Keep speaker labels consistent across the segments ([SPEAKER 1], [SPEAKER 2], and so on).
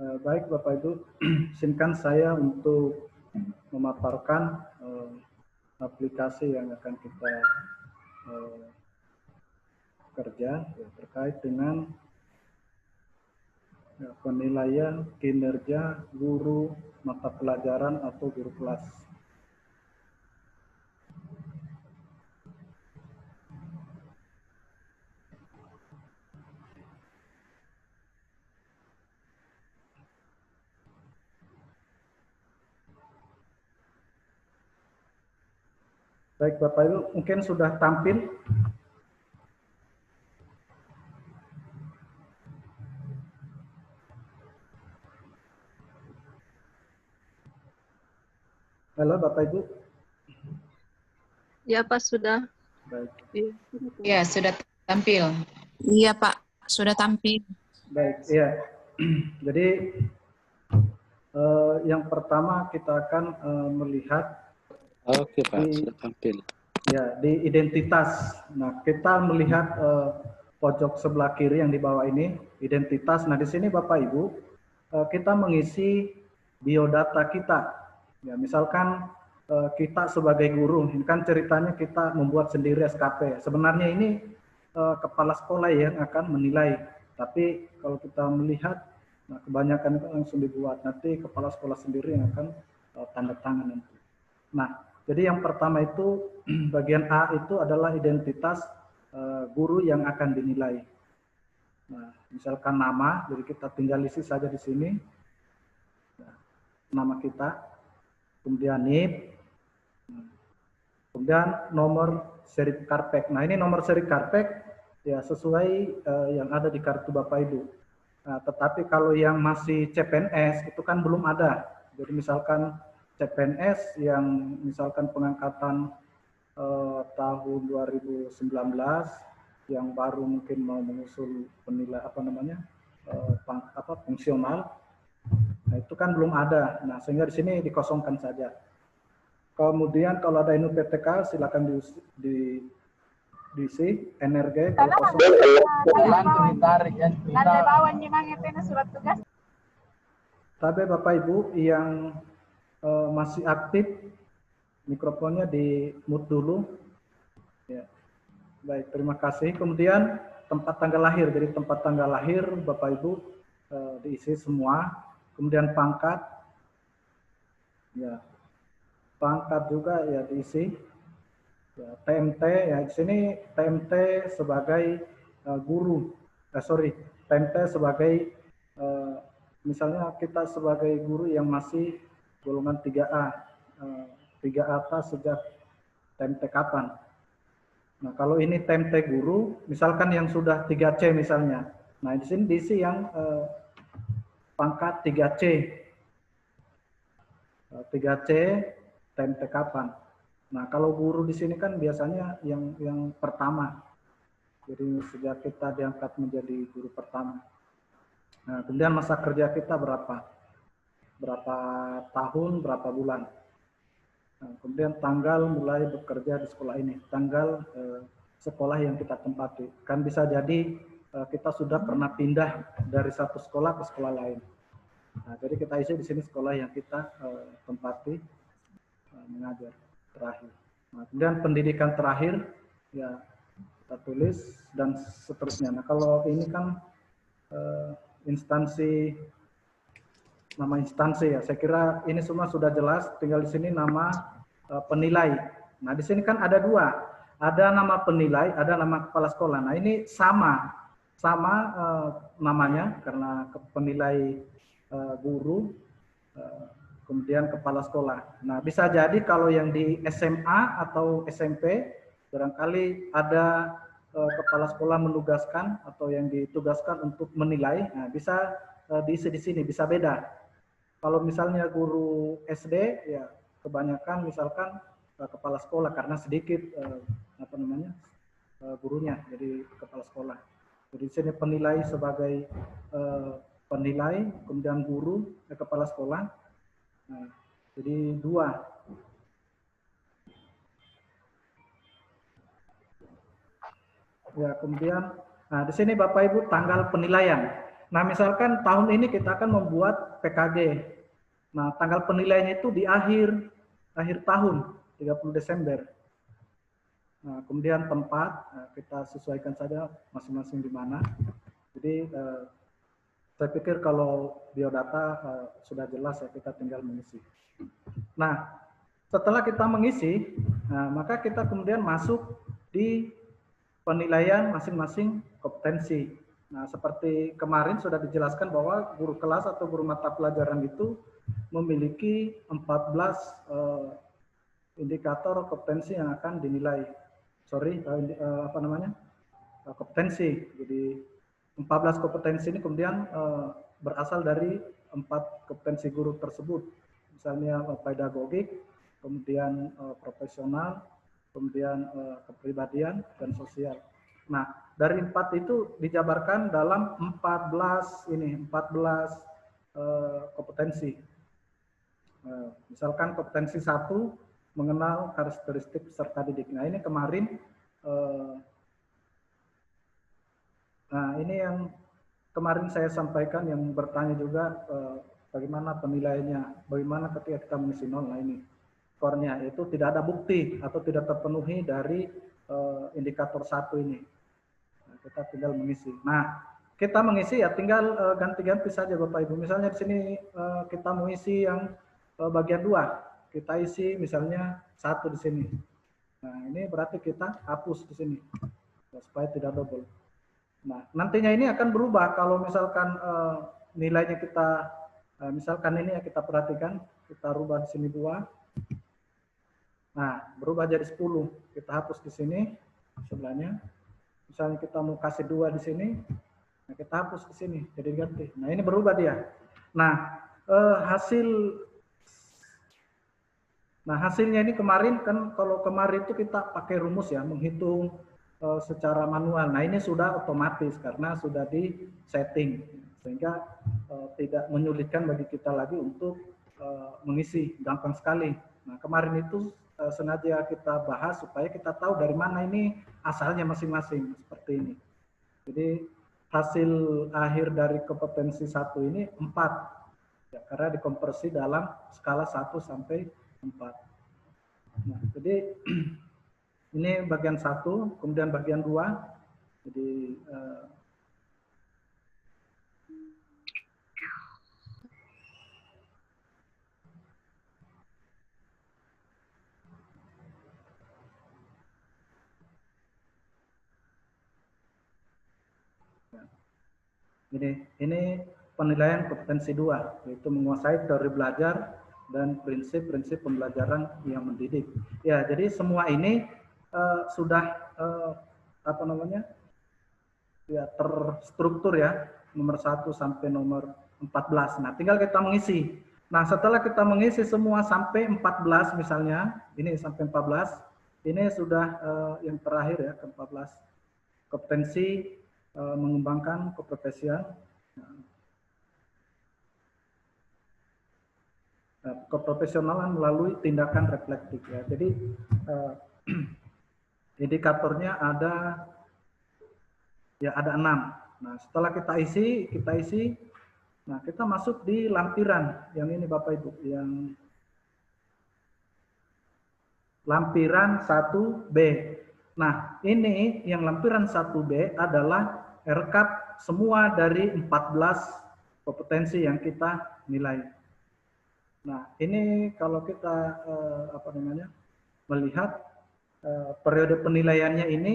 [SPEAKER 1] Baik Bapak Ibu, izinkan saya untuk memaparkan aplikasi yang akan kita kerja ya, terkait dengan penilaian kinerja guru mata pelajaran atau guru kelas. Baik Bapak Ibu, mungkin sudah tampil. Halo Bapak Ibu.
[SPEAKER 2] Ya Pak, sudah.
[SPEAKER 1] Baik.
[SPEAKER 3] Ya, sudah tampil.
[SPEAKER 4] Iya Pak, sudah tampil.
[SPEAKER 1] Baik, ya. Jadi yang pertama kita akan melihat.
[SPEAKER 5] Oke Pak, sudah tampil.
[SPEAKER 1] Ya, di identitas. Nah, kita melihat pojok sebelah kiri yang di bawah ini, identitas. Nah, di sini Bapak Ibu, kita mengisi biodata kita. Ya, misalkan kita sebagai guru, ini kan ceritanya kita membuat sendiri SKP. Sebenarnya ini kepala sekolah yang akan menilai. Tapi kalau kita melihat, nah, kebanyakan itu langsung dibuat. Nanti kepala sekolah sendiri yang akan tanda tangan nanti. Nah, jadi yang pertama itu bagian A itu adalah identitas guru yang akan dinilai. Nah, misalkan nama, jadi kita tinggal isi saja di sini. Nah, nama kita. Kemudian NIP, kemudian nomor seri karpet. Nah, ini nomor seri karpet ya sesuai yang ada di kartu Bapak Ibu. Nah, tetapi kalau yang masih CPNS itu kan belum ada. Jadi misalkan CPNS yang misalkan pengangkatan tahun 2019 yang baru mungkin mau mengusul penilai fungsional. Nah, itu kan belum ada. Nah, sehingga di sini dikosongkan saja. Kemudian kalau ada NUPTK silakan diisi NRG. Tapi Bapak Ibu yang masih aktif, mikrofonnya di mute dulu. Ya. Baik, terima kasih. Kemudian tempat tanggal lahir. Jadi tempat tanggal lahir Bapak Ibu diisi semua. Kemudian pangkat, ya, pangkat juga ya diisi. Ya, TMT ya di sini TMT sebagai guru, TMT sebagai misalnya kita sebagai guru yang masih golongan 3A, 3A atas sejak TMT kapan? Nah kalau ini TMT guru, misalkan yang sudah 3C misalnya, nah di sini diisi yang pangkat 3C. 3C TMT kapan? Nah, kalau guru di sini kan biasanya yang pertama. Jadi sejak kita diangkat menjadi guru pertama. Nah, kemudian masa kerja kita berapa? Berapa tahun, berapa bulan? Nah, kemudian tanggal mulai bekerja di sekolah ini, tanggal sekolah yang kita tempati. Kan bisa jadi kita sudah pernah pindah dari satu sekolah ke sekolah lain. Nah, jadi kita isi di sini sekolah yang kita tempati mengajar terakhir. Nah, kemudian pendidikan terakhir ya kita tulis dan seterusnya. Nah, kalau ini kan instansi, nama instansi ya. Saya kira ini semua sudah jelas. Tinggal di sini nama penilai. Nah, di sini kan ada dua. Ada nama penilai, ada nama kepala sekolah. Nah, ini sama namanya karena penilai guru, kemudian kepala sekolah. Nah, bisa jadi kalau yang di SMA atau SMP, barangkali ada kepala sekolah menugaskan atau yang ditugaskan untuk menilai, nah, bisa diisi di sini, bisa beda. Kalau misalnya guru SD, ya kebanyakan misalkan kepala sekolah karena sedikit gurunya, jadi kepala sekolah. Jadi di sini penilai sebagai penilai, kemudian guru, kepala sekolah. Nah, jadi dua. Ya, kemudian, nah di sini Bapak Ibu tanggal penilaian. Nah, misalkan tahun ini kita akan membuat PKG. Nah, tanggal penilaiannya itu di akhir tahun, 30 Desember. Nah, kemudian tempat, kita sesuaikan saja masing-masing di mana. Jadi, saya pikir kalau biodata sudah jelas ya, kita tinggal mengisi. Nah, setelah kita mengisi, maka kita kemudian masuk di penilaian masing-masing kompetensi. Nah, seperti kemarin sudah dijelaskan bahwa guru kelas atau guru mata pelajaran itu memiliki 14 indikator kompetensi yang akan dinilai. Kompetensi. Jadi 14 kompetensi ini kemudian berasal dari 4 kompetensi guru tersebut. Misalnya pedagogik, kemudian profesional, kemudian kepribadian dan sosial. Nah, dari 4 itu dijabarkan dalam 14 kompetensi. Misalkan kompetensi 1 mengenal karakteristik peserta didik. Nah, ini kemarin ini yang kemarin saya sampaikan, yang bertanya juga bagaimana penilaiannya, bagaimana ketika kita mengisi nol. Nah, ini skornya itu tidak ada bukti atau tidak terpenuhi dari indikator 1 ini. Nah, kita tinggal mengisi. Nah, kita mengisi ya tinggal ganti-ganti saja Bapak Ibu. Misalnya di sini kita mengisi yang bagian 2, kita isi misalnya 1 di sini. Nah, ini berarti kita hapus di sini supaya tidak double. Nah, nantinya ini akan berubah kalau misalkan nilainya kita misalkan ini ya, kita perhatikan, kita rubah di sini 2. Nah, berubah jadi 10. Kita hapus di sini sebelahnya. Misalnya kita mau kasih 2 di sini, nah kita hapus di sini jadi ganti. Nah, ini berubah dia. Nah, hasilnya ini kemarin kan, kalau kemarin itu kita pakai rumus ya, menghitung secara manual. Nah, ini sudah otomatis karena sudah di setting, sehingga tidak menyulitkan bagi kita lagi untuk mengisi, gampang sekali. Nah, kemarin itu sengaja kita bahas supaya kita tahu dari mana ini asalnya masing-masing, seperti ini. Jadi hasil akhir dari kompetensi 1 ini 4 ya, karena dikonversi dalam skala 1 sampai 4. Nah, jadi ini bagian 1, kemudian bagian 2. Jadi ini penilaian kompetensi 2, yaitu menguasai teori belajar dan prinsip-prinsip pembelajaran yang mendidik. Ya, jadi semua ini sudah ya, terstruktur ya, nomor 1 sampai nomor 14. Nah, tinggal kita mengisi. Nah, setelah kita mengisi semua sampai 14 misalnya, ini sampai 14, ini sudah yang terakhir ya, ke-14. Kompetensi mengembangkan keprofesian. Keprofesionalan melalui tindakan reflektif ya. Jadi indikatornya ada 6. Nah, setelah kita isi, nah kita masuk di lampiran yang ini Bapak Ibu, yang lampiran 1B. Nah, ini yang lampiran 1B adalah rekap semua dari 14 kompetensi yang kita nilai. Nah, ini kalau kita melihat periode penilaiannya ini,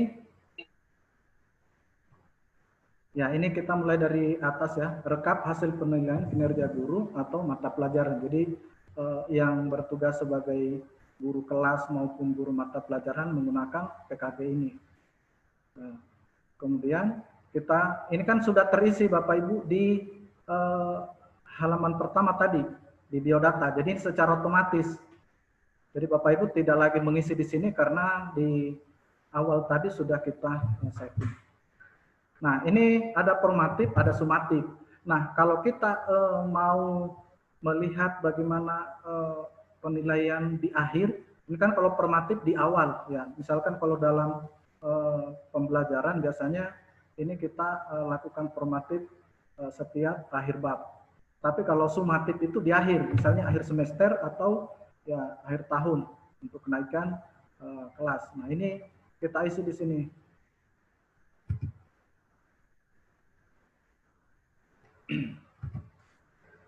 [SPEAKER 1] ya ini kita mulai dari atas ya, rekap hasil penilaian kinerja guru atau mata pelajaran. Jadi yang bertugas sebagai guru kelas maupun guru mata pelajaran menggunakan PKG ini. Nah, kemudian ini kan sudah terisi Bapak Ibu di halaman pertama tadi di biodata. Jadi secara otomatis. Jadi Bapak Ibu tidak lagi mengisi di sini karena di awal tadi sudah kita setting. Nah, ini ada formatif, ada sumatif. Nah, kalau kita mau melihat bagaimana penilaian di akhir, ini kan kalau formatif di awal ya. Misalkan kalau dalam pembelajaran biasanya ini kita lakukan formatif setiap akhir bab. Tapi kalau sumatif itu di akhir, misalnya akhir semester atau ya akhir tahun untuk kenaikan kelas. Nah, ini kita isi di sini.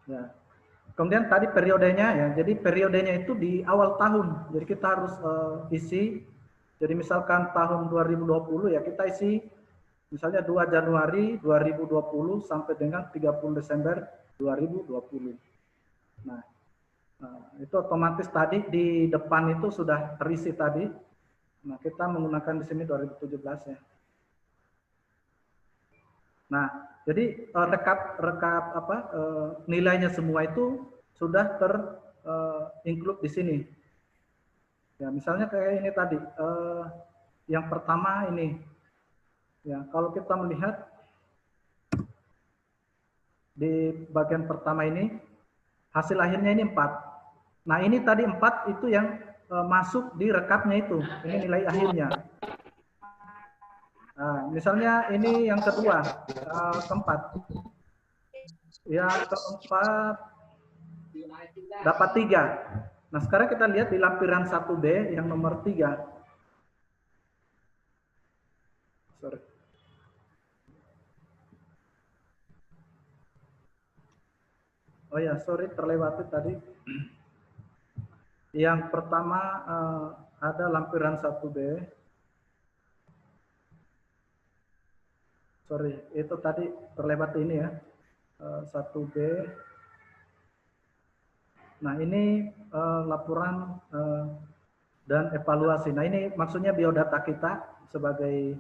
[SPEAKER 1] Ya. Kemudian tadi periodenya ya. Jadi periodenya itu di awal tahun. Jadi kita harus isi. Jadi misalkan tahun 2020 ya kita isi misalnya 2 Januari 2020 sampai dengan 30 Desember 2020. Nah, itu otomatis tadi di depan itu sudah terisi tadi. Nah, kita menggunakan di sini 2017 ya. Nah, jadi nilainya semua itu sudah include di sini. Ya, misalnya kayak ini tadi, yang pertama ini, ya kalau kita melihat di bagian pertama ini, hasil akhirnya ini 4. Nah, ini tadi 4 itu yang masuk di rekapnya itu, ini nilai akhirnya. Nah, misalnya ini yang kedua, keempat. Yang keempat dapat 3. Nah, sekarang kita lihat di lampiran 1B yang nomor 3. Sorry. Oh ya, sorry terlewati tadi. Yang pertama ada lampiran 1B. Sorry, itu tadi terlewat ini ya, 1B. Nah, ini laporan dan evaluasi. Nah, ini maksudnya biodata kita sebagai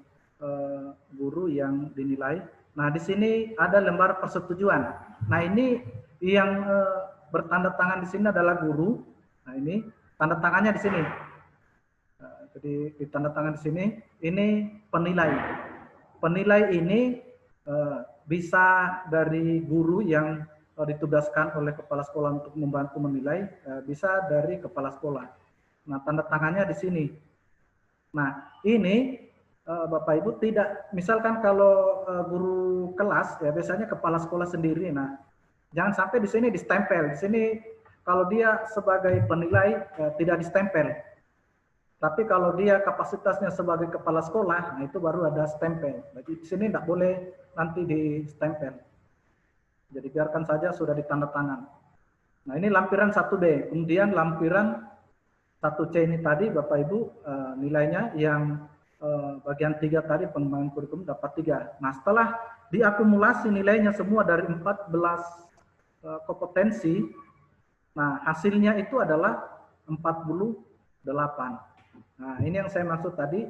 [SPEAKER 1] guru yang dinilai. Nah, di sini ada lembar persetujuan. Nah, ini yang bertanda tangan di sini adalah guru. Nah, ini tanda tangannya di sini. Jadi di tanda tangan di sini, ini penilai. Penilai ini bisa dari guru yang ditugaskan oleh kepala sekolah untuk membantu menilai, bisa dari kepala sekolah. Nah, tanda tangannya di sini. Nah, ini Bapak Ibu tidak, misalkan kalau guru kelas, ya biasanya kepala sekolah sendiri. Nah, jangan sampai di sini distempel. Di sini kalau dia sebagai penilai tidak distempel. Tapi kalau dia kapasitasnya sebagai kepala sekolah, nah itu baru ada stempel. Jadi di sini tidak boleh nanti di stempel. Jadi biarkan saja sudah ditanda tangan. Nah, ini lampiran 1B. Kemudian lampiran 1C ini tadi Bapak Ibu nilainya yang bagian 3 tadi pengembangan kurikulum dapat 3. Nah, setelah diakumulasi nilainya semua dari 14 kompetensi, nah hasilnya itu adalah 48. Nah, ini yang saya maksud tadi,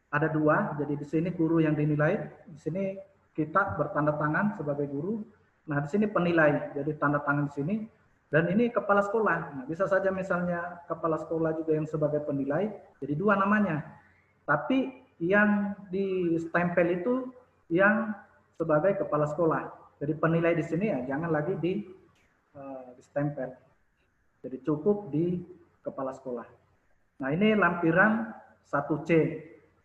[SPEAKER 1] ada 2, jadi di sini guru yang dinilai, di sini kita bertanda tangan sebagai guru, nah di sini penilai, jadi tanda tangan di sini, dan ini kepala sekolah. Nah, bisa saja misalnya kepala sekolah juga yang sebagai penilai, jadi 2 namanya. Tapi yang di stempel itu yang sebagai kepala sekolah. Jadi penilai di sini ya jangan lagi di stempel. Jadi cukup di kepala sekolah. Nah, ini lampiran 1C.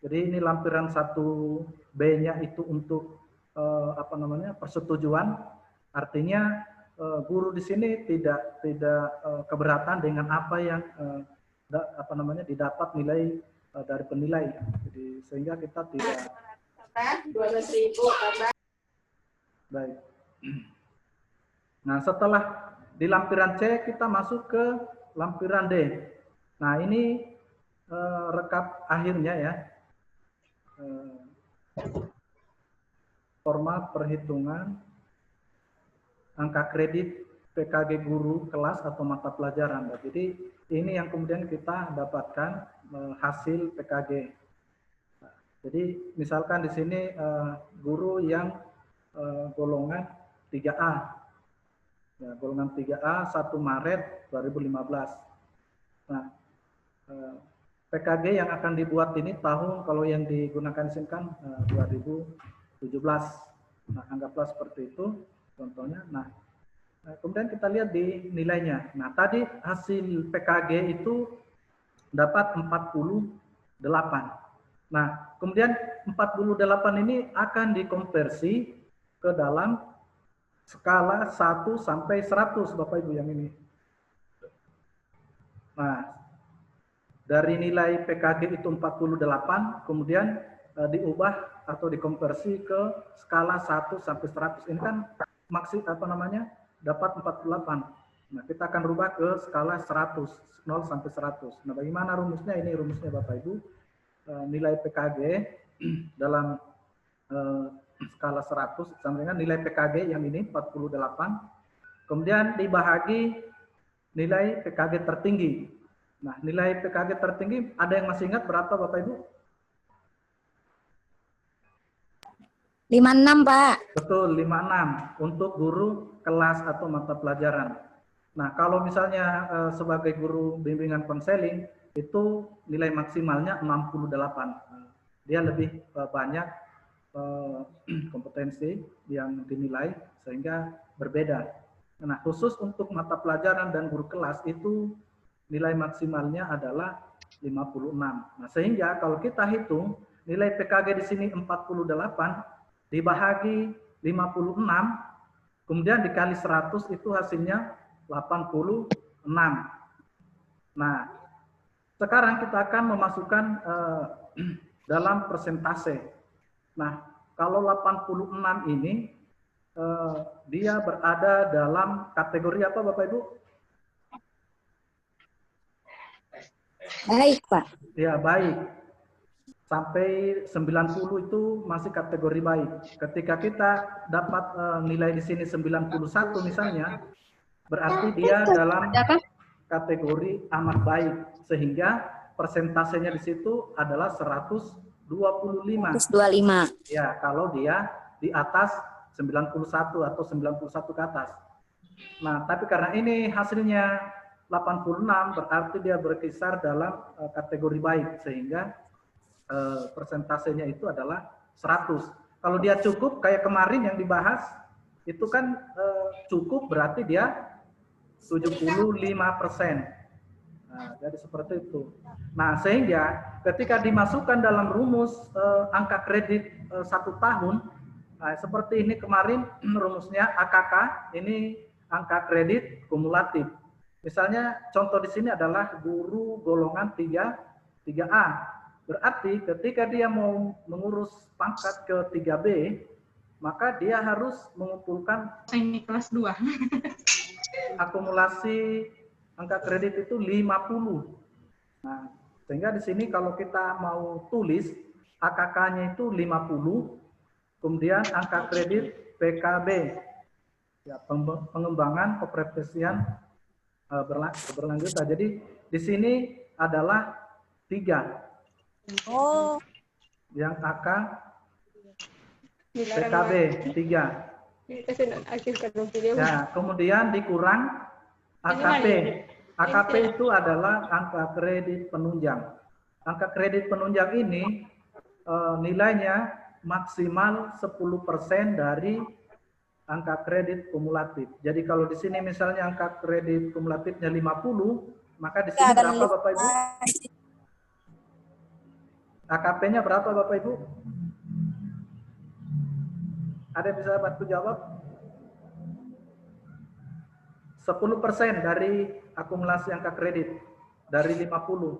[SPEAKER 1] Jadi ini lampiran 1B-nya itu untuk persetujuan. Artinya guru di sini tidak keberatan dengan apa yang didapat nilai dari penilai. Jadi sehingga kita tidak
[SPEAKER 2] 12.000.
[SPEAKER 1] Baik. Nah, setelah di lampiran C kita masuk ke lampiran D. Nah, ini rekap akhirnya ya. Format perhitungan angka kredit PKG guru kelas atau mata pelajaran. Jadi ini yang kemudian kita dapatkan hasil PKG. Jadi misalkan di sini guru yang golongan 3A. Ya, golongan 3A 1 Maret 2015. Nah, PKG yang akan dibuat ini tahun, kalau yang digunakan di sini kan 2017. Nah, anggaplah seperti itu contohnya. Nah, kemudian kita lihat di nilainya. Nah, tadi hasil PKG itu dapat 48. Nah, kemudian 48 ini akan dikonversi ke dalam skala 1 sampai 100 Bapak Ibu yang ini. Nah, dari nilai PKG itu 48, kemudian diubah atau dikonversi ke skala 1 sampai 100. Ini kan dapat 48. Nah, kita akan rubah ke skala 100, 0 sampai 100. Nah, bagaimana rumusnya? Ini rumusnya Bapak Ibu. Nilai PKG dalam skala 100 sama dengan nilai PKG yang ini 48. Kemudian dibahagi nilai PKG tertinggi. Nah, nilai PKG tertinggi ada yang masih ingat berapa Bapak Ibu?
[SPEAKER 4] 56, Pak.
[SPEAKER 1] Betul, 56 untuk guru kelas atau mata pelajaran. Nah, kalau misalnya sebagai guru bimbingan konseling itu nilai maksimalnya 68. Dia lebih banyak kompetensi yang dinilai sehingga berbeda. Nah, khusus untuk mata pelajaran dan guru kelas itu nilai maksimalnya adalah 56. Nah, sehingga kalau kita hitung nilai PKG di sini 48 dibahagi 56 kemudian dikali 100 itu hasilnya 86. Nah, sekarang kita akan memasukkan dalam persentase. Nah, kalau 86 ini dia berada dalam kategori apa Bapak Ibu?
[SPEAKER 4] Baik, Pak.
[SPEAKER 1] Ya, baik. Sampai 90 itu masih kategori baik. Ketika kita dapat nilai di sini 91 misalnya, berarti dia dalam kategori amat baik. Sehingga persentasenya di situ adalah 125.
[SPEAKER 4] 125.
[SPEAKER 1] Ya, kalau dia di atas 91 atau 91 ke atas. Nah, tapi karena ini hasilnya 86, berarti dia berkisar dalam kategori baik. Sehingga persentasenya itu adalah 100. Kalau dia cukup, kayak kemarin yang dibahas, itu kan cukup berarti dia 75%. Nah, jadi seperti itu. Nah, sehingga ketika dimasukkan dalam rumus angka kredit 1 tahun, nah, seperti ini kemarin rumusnya AKK, ini angka kredit kumulatif. Misalnya contoh di sini adalah guru golongan 3A. Berarti ketika dia mau mengurus pangkat ke 3B, maka dia harus mengumpulkan
[SPEAKER 3] Ini kelas 2.
[SPEAKER 1] akumulasi angka kredit itu 50. Nah, sehingga di sini kalau kita mau tulis AKK-nya itu 50, kemudian angka kredit PKB, ya, pengembangan keprofesian berlanjutan. Jadi di sini adalah 3.
[SPEAKER 4] Oh.
[SPEAKER 1] Yang AK PKB 3. Ya, kemudian dikurang AKP. AKP itu adalah angka kredit penunjang. Angka kredit penunjang ini nilainya maksimal 10% dari angka kredit kumulatif. Jadi kalau di sini misalnya angka kredit kumulatifnya 50, maka di sini berapa Bapak Ibu? AKP-nya berapa Bapak Ibu? Ada yang bisa bantu jawab? 10% dari akumulasi angka kredit dari 50.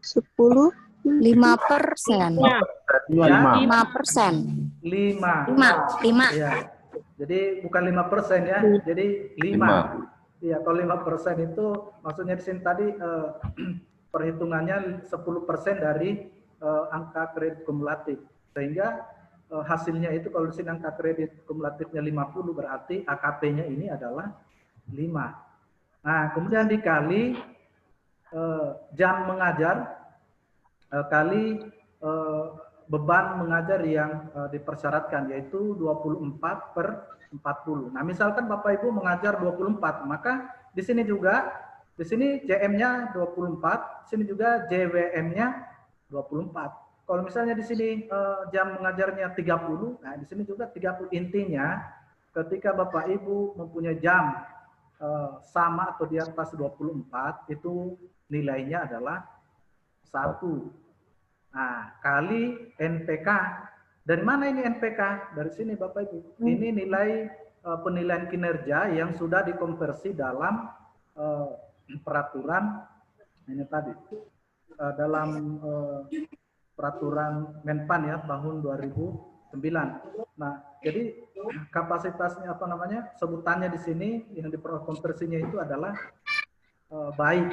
[SPEAKER 4] 10, 5%.
[SPEAKER 1] Ya,
[SPEAKER 4] 5%. 5.
[SPEAKER 1] Ya. Jadi bukan 5% ya. Jadi 5. Iya, kalau 5% itu maksudnya di sini tadi perhitungannya 10% dari angka kredit kumulatif. Sehingga hasilnya itu kalau di sini angka kredit kumulatifnya 50 berarti AKP-nya ini adalah 5. Nah, kemudian dikali jam mengajar kali beban mengajar yang dipersyaratkan yaitu 24/40. Nah, misalkan Bapak Ibu mengajar 24, maka di sini juga di sini JM-nya 24, di sini juga JWM-nya 24. Kalau misalnya di sini jam mengajarnya 30, nah di sini juga 30. Intinya ketika Bapak Ibu mempunyai jam sama atau di atas 24, itu nilainya adalah 1. Nah, kali NPK. Dari mana ini NPK? Dari sini Bapak Ibu. Ini nilai penilaian kinerja yang sudah dikonversi dalam peraturan ini tadi. Dalam peraturan Menpan ya tahun 2009. Nah, jadi kapasitasnya apa namanya? Sebutannya di sini yang dikonversinya itu adalah baik.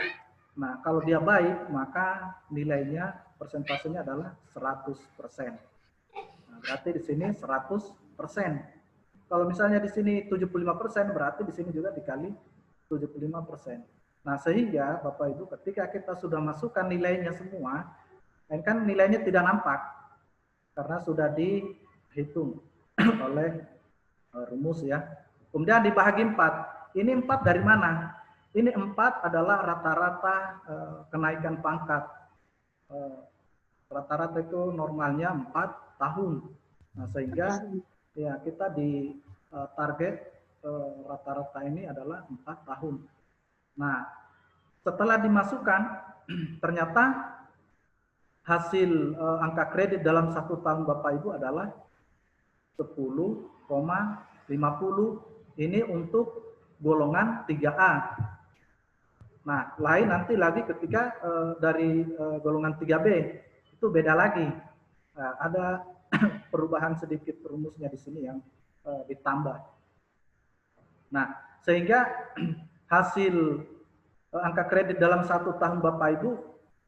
[SPEAKER 1] Nah, kalau dia baik, maka nilainya persentasenya adalah 100%. Nah, berarti di sini 100%. Kalau misalnya di sini 75%, berarti di sini juga dikali 75%. Nah, sehingga Bapak Ibu ketika kita sudah masukkan nilainya semua, kan nilainya tidak nampak karena sudah dihitung oleh rumus ya. Kemudian dibagi 4. Ini 4 dari mana? Ini 4 adalah rata-rata kenaikan pangkat. Rata-rata itu normalnya 4 tahun. Nah, sehingga ya kita di target rata-rata ini adalah 4 tahun. Nah, setelah dimasukkan ternyata hasil angka kredit dalam 1 tahun Bapak Ibu adalah 10,50. Ini untuk golongan 3A. Nah, lain nanti lagi ketika dari golongan 3B itu beda lagi. Nah, ada perubahan sedikit rumusnya di sini yang ditambah. Nah, sehingga hasil angka kredit dalam 1 tahun Bapak Ibu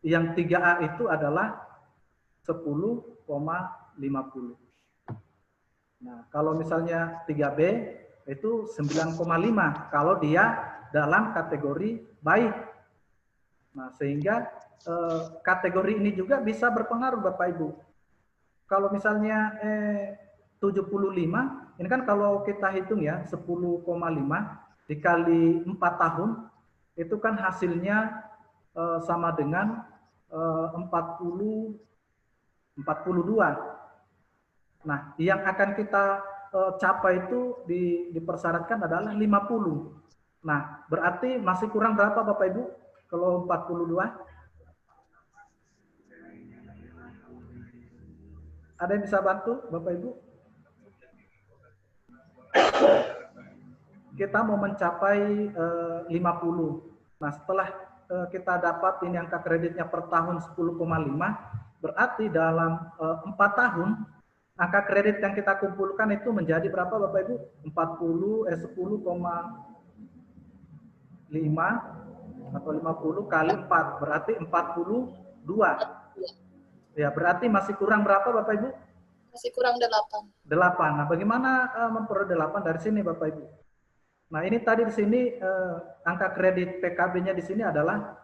[SPEAKER 1] yang 3A itu adalah 10,50. Nah, kalau misalnya 3B itu 9,5 kalau dia dalam kategori baik. Nah, sehingga kategori ini juga bisa berpengaruh Bapak Ibu. Kalau misalnya 75, ini kan kalau kita hitung ya 10,5 dikali 4 tahun, itu kan hasilnya sama dengan 42. Nah, yang akan kita capai itu dipersyaratkan adalah 50. Nah, berarti masih kurang berapa Bapak Ibu kalau 42? Ada yang bisa bantu Bapak Ibu? Kita mau mencapai 50. Nah, setelah kita dapat ini angka kreditnya per tahun 10,5, berarti dalam 4 tahun angka kredit yang kita kumpulkan itu menjadi berapa Bapak Ibu? 10,5 atau 50 kali 4, berarti 42. Ya, berarti masih kurang berapa Bapak Ibu?
[SPEAKER 2] Masih kurang 8.
[SPEAKER 1] 8. Nah, bagaimana memperoleh 8 dari sini Bapak Ibu? Nah, ini tadi di sini angka kredit PKB-nya di sini adalah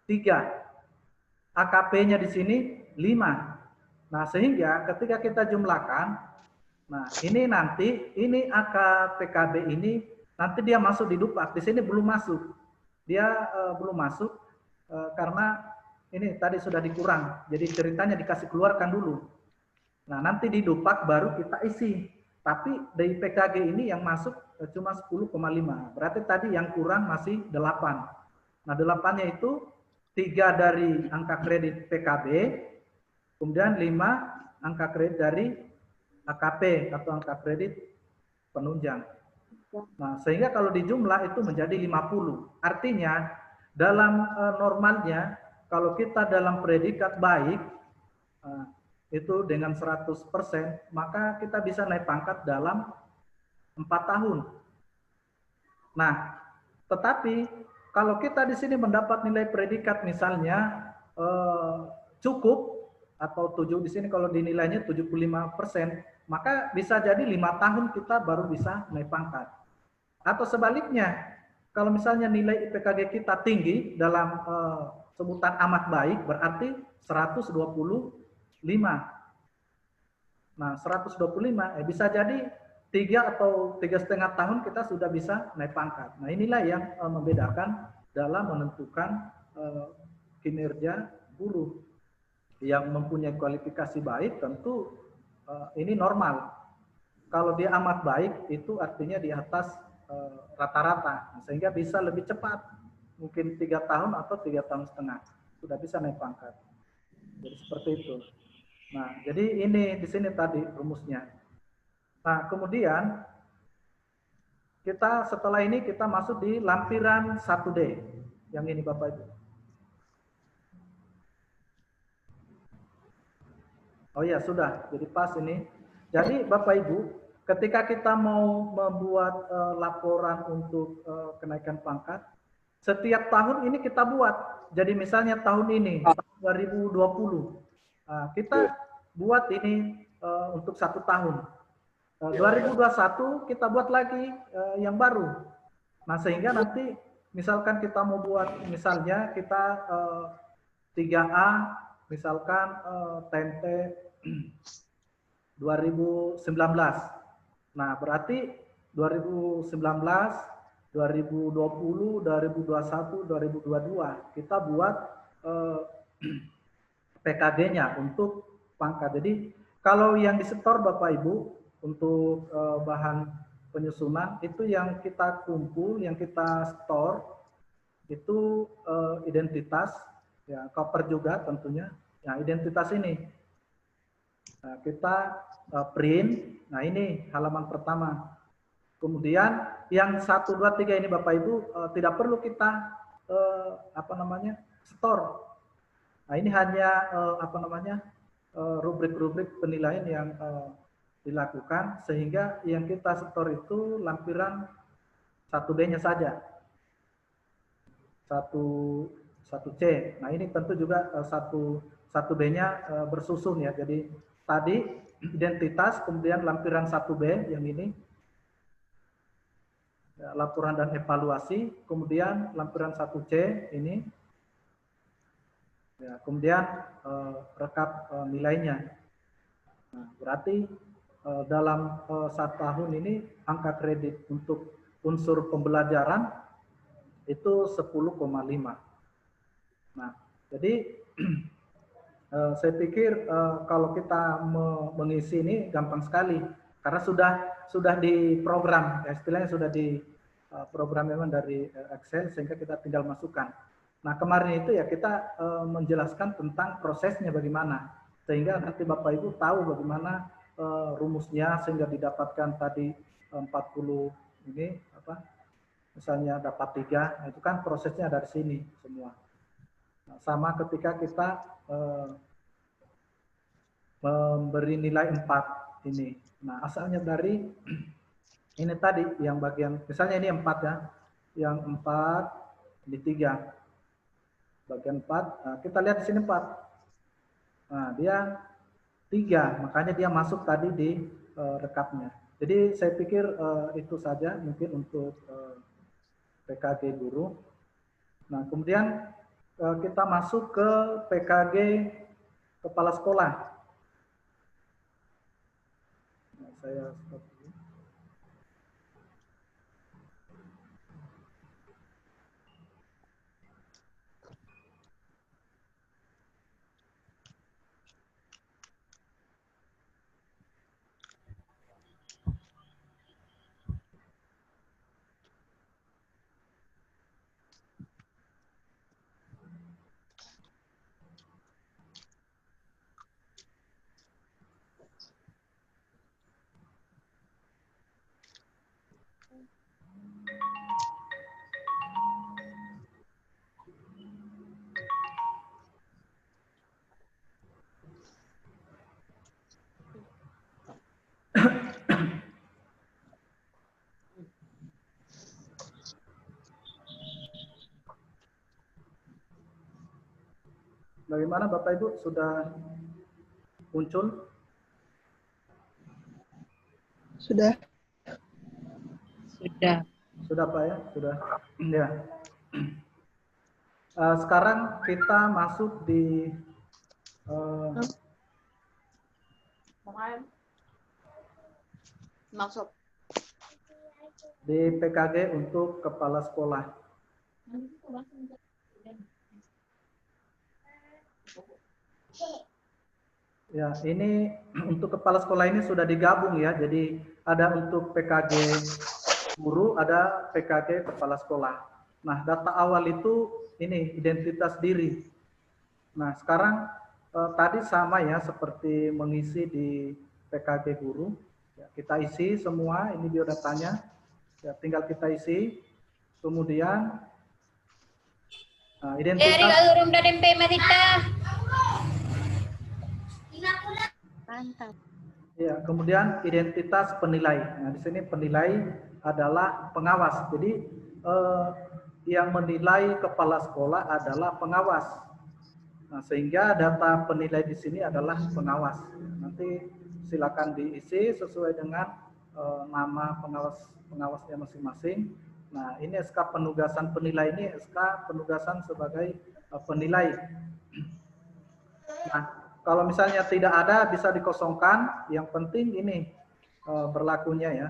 [SPEAKER 1] 3. AKP-nya di sini 5. Nah, sehingga ketika kita jumlahkan, nah ini nanti, ini angka PKB ini, nanti dia masuk di Dupak. Di sini belum masuk. Dia belum masuk karena ini tadi sudah dikurang. Jadi ceritanya dikasih keluarkan dulu. Nah, nanti di Dupak baru kita isi. Tapi dari PKG ini yang masuk cuma 10,5. Berarti tadi yang kurang masih 8. Nah, 8-nya itu 3 dari angka kredit PKB, kemudian 5 angka kredit dari AKP atau angka kredit penunjang. Nah, sehingga kalau dijumlah itu menjadi 50. Artinya dalam normalnya kalau kita dalam predikat baik itu dengan 100%, maka kita bisa naik pangkat dalam 4 tahun. Nah, tetapi kalau kita di sini mendapat nilai predikat misalnya cukup atau 7 di sini kalau dinilainya 75%, maka bisa jadi 5 tahun kita baru bisa naik pangkat. Atau sebaliknya, kalau misalnya nilai IPKG kita tinggi dalam sebutan amat baik, berarti 125. Nah, 125 bisa jadi 3 atau 3,5 tahun kita sudah bisa naik pangkat. Nah, inilah yang membedakan dalam menentukan kinerja guru. Yang mempunyai kualifikasi baik tentu ini normal. Kalau dia amat baik itu artinya di atas rata-rata, sehingga bisa lebih cepat, mungkin 3 tahun atau 3,5 tahun sudah bisa naik pangkat. Jadi seperti itu. Nah, jadi ini di sini tadi rumusnya. Nah, kemudian kita setelah ini kita masuk di lampiran 1D. Yang ini Bapak Ibu. Oh ya, sudah. Jadi pas ini. Jadi Bapak Ibu, ketika kita mau membuat laporan untuk kenaikan pangkat, setiap tahun ini kita buat. Jadi misalnya tahun ini, tahun 2020, kita buat ini untuk 1 tahun. 2021 kita buat lagi yang baru. Nah, sehingga nanti misalkan kita mau buat, misalnya kita 3A, misalkan TMT 2019. Nah, berarti 2019, 2020, 2021, 2022 kita buat PKG-nya untuk pangkat. Jadi kalau yang disetor Bapak Ibu untuk bahan penyusunan itu yang kita kumpul, yang kita store itu identitas, ya koper juga tentunya. Nah, identitas ini kita print. Nah, ini halaman pertama. Kemudian yang 1, 2, 3 ini Bapak Ibu tidak perlu kita store. Nah, ini hanya rubrik-rubrik penilaian yang dilakukan, sehingga yang kita store itu lampiran 1D-nya saja. 1C. Nah, ini tentu juga 1B-nya bersusun ya. Jadi tadi identitas, kemudian lampiran 1B yang ini, ya, laporan dan evaluasi, kemudian lampiran 1C ini, ya, kemudian rekap nilainya. Nah, berarti dalam 1 tahun ini angka kredit untuk unsur pembelajaran itu 10,5. Nah, jadi saya pikir kalau kita mengisi ini gampang sekali karena sudah diprogram, ya, istilahnya sudah diprogram memang dari Excel, sehingga kita tinggal masukkan. Nah, kemarin itu ya kita menjelaskan tentang prosesnya bagaimana, sehingga nanti Bapak Ibu tahu bagaimana rumusnya sehingga didapatkan tadi 40 ini misalnya dapat 3, itu kan prosesnya dari sini semua. Nah, sama ketika kita memberi nilai 4 ini. Nah, asalnya dari ini tadi yang bagian, misalnya ini 4 ya, yang 4 di 3. Bagian 4, nah, kita lihat di sini 4. Nah, dia 3, makanya dia masuk tadi di rekapnya. Jadi saya pikir itu saja mungkin untuk PKG guru. Nah, kemudian kita masuk ke PKG kepala sekolah. Nah, saya stop dulu. Bagaimana Bapak Ibu, sudah muncul?
[SPEAKER 2] Sudah.
[SPEAKER 3] Sudah.
[SPEAKER 1] Sudah Pak ya, sudah. Ya. Sekarang kita masuk di
[SPEAKER 2] Masuk.
[SPEAKER 1] di PKG untuk kepala sekolah. Ya, ini untuk kepala sekolah ini sudah digabung ya. Jadi ada untuk PKG guru, ada PKG kepala sekolah. Nah, data awal itu ini identitas diri. Nah, sekarang tadi sama ya seperti mengisi di PKG guru. Ya, kita isi semua, ini biodatanya. Ya, tinggal kita isi. Kemudian identitas.
[SPEAKER 4] Mantap.
[SPEAKER 1] Ya, kemudian identitas penilai. Nah, di sini penilai adalah pengawas. Jadi yang menilai kepala sekolah adalah pengawas. Nah, sehingga data penilai di sini adalah pengawas. Nanti silakan diisi sesuai dengan nama pengawasnya masing-masing. Nah, ini SK penugasan penilai ini SK penugasan sebagai penilai. Nah, kalau misalnya tidak ada bisa dikosongkan. Yang penting ini berlakunya ya.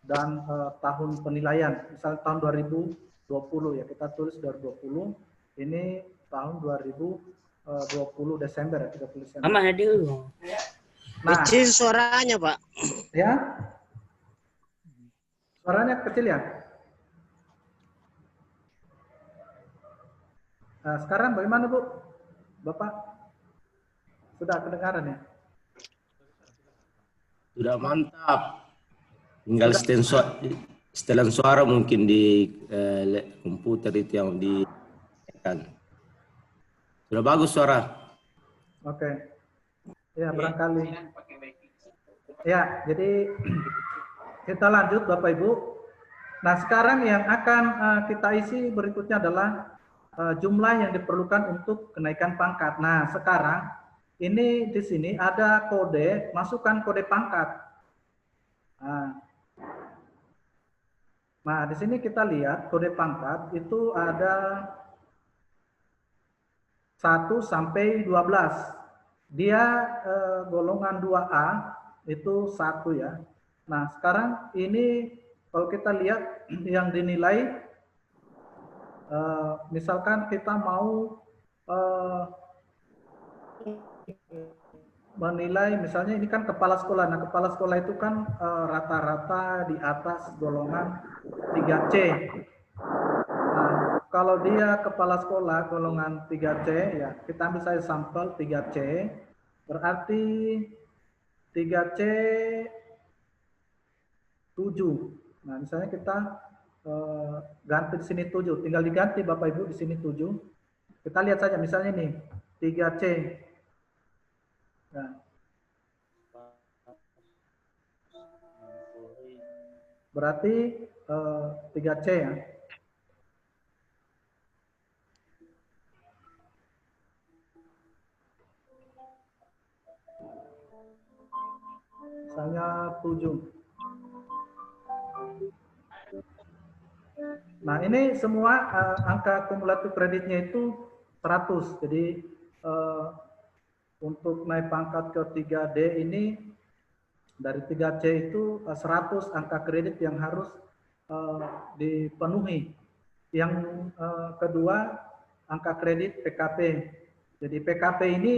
[SPEAKER 1] Dan tahun penilaian, misalnya tahun 2020 ya, kita tulis 2020. Ini tahun 2020 Desember ya, 30 Desember.
[SPEAKER 6] Mana dulu?
[SPEAKER 1] Nah,
[SPEAKER 6] kecil suaranya, Pak.
[SPEAKER 1] Ya. Suaranya kecil ya? Nah, sekarang bagaimana, Bu? Bapak? Sudah kedengaran ya?
[SPEAKER 7] Sudah mantap. Tinggal setelan suara mungkin di komputer itu yang ditekan. Sudah bagus suara.
[SPEAKER 1] Oke. Ya, barangkali. Ya, jadi kita lanjut Bapak Ibu. Nah, sekarang yang akan kita isi berikutnya adalah jumlah yang diperlukan untuk kenaikan pangkat. Nah, sekarang ini di sini ada kode, masukkan kode pangkat. Nah, di sini kita lihat kode pangkat itu ada 1 sampai 12. Dia golongan 2A itu 1 ya. Nah, sekarang ini kalau kita lihat yang dinilai, misalkan kita mau menilai, misalnya ini kan kepala sekolah. Nah, kepala sekolah itu kan rata-rata di atas golongan 3C. Nah, kalau dia kepala sekolah golongan 3C, ya kita ambil saya sampel 3C, berarti 3C 7. Nah, misalnya kita ganti di sini 7, tinggal diganti Bapak Ibu di sini 7. Kita lihat saja misalnya nih 3C. Nah, berarti 3C ya. Misalnya 7. Nah, ini semua angka kumulatif kreditnya itu 100. Jadi untuk naik pangkat ke 3D ini dari 3C itu 100 angka kredit yang harus dipenuhi. Yang kedua, angka kredit PKP. Jadi PKP ini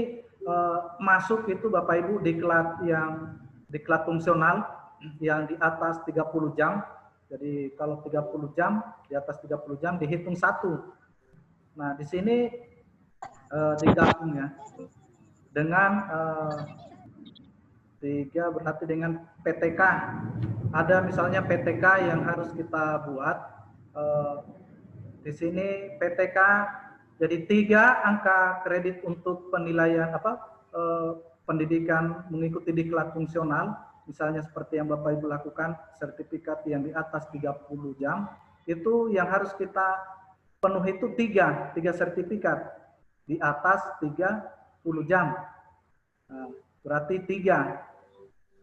[SPEAKER 1] masuk itu Bapak Ibu diklat yang diklat fungsional yang di atas 30 jam. Jadi kalau 30 jam, di atas 30 jam dihitung 1. Nah, di sini digabung ya. Dengan 3 berarti dengan PTK. Ada misalnya PTK yang harus kita buat. Di sini PTK jadi 3 angka kredit untuk penilaian pendidikan mengikuti diklat fungsional. Misalnya seperti yang Bapak Ibu lakukan, sertifikat yang di atas 30 jam. Itu yang harus kita penuhi itu 3 sertifikat di atas 30 jam. Nah, berarti 3.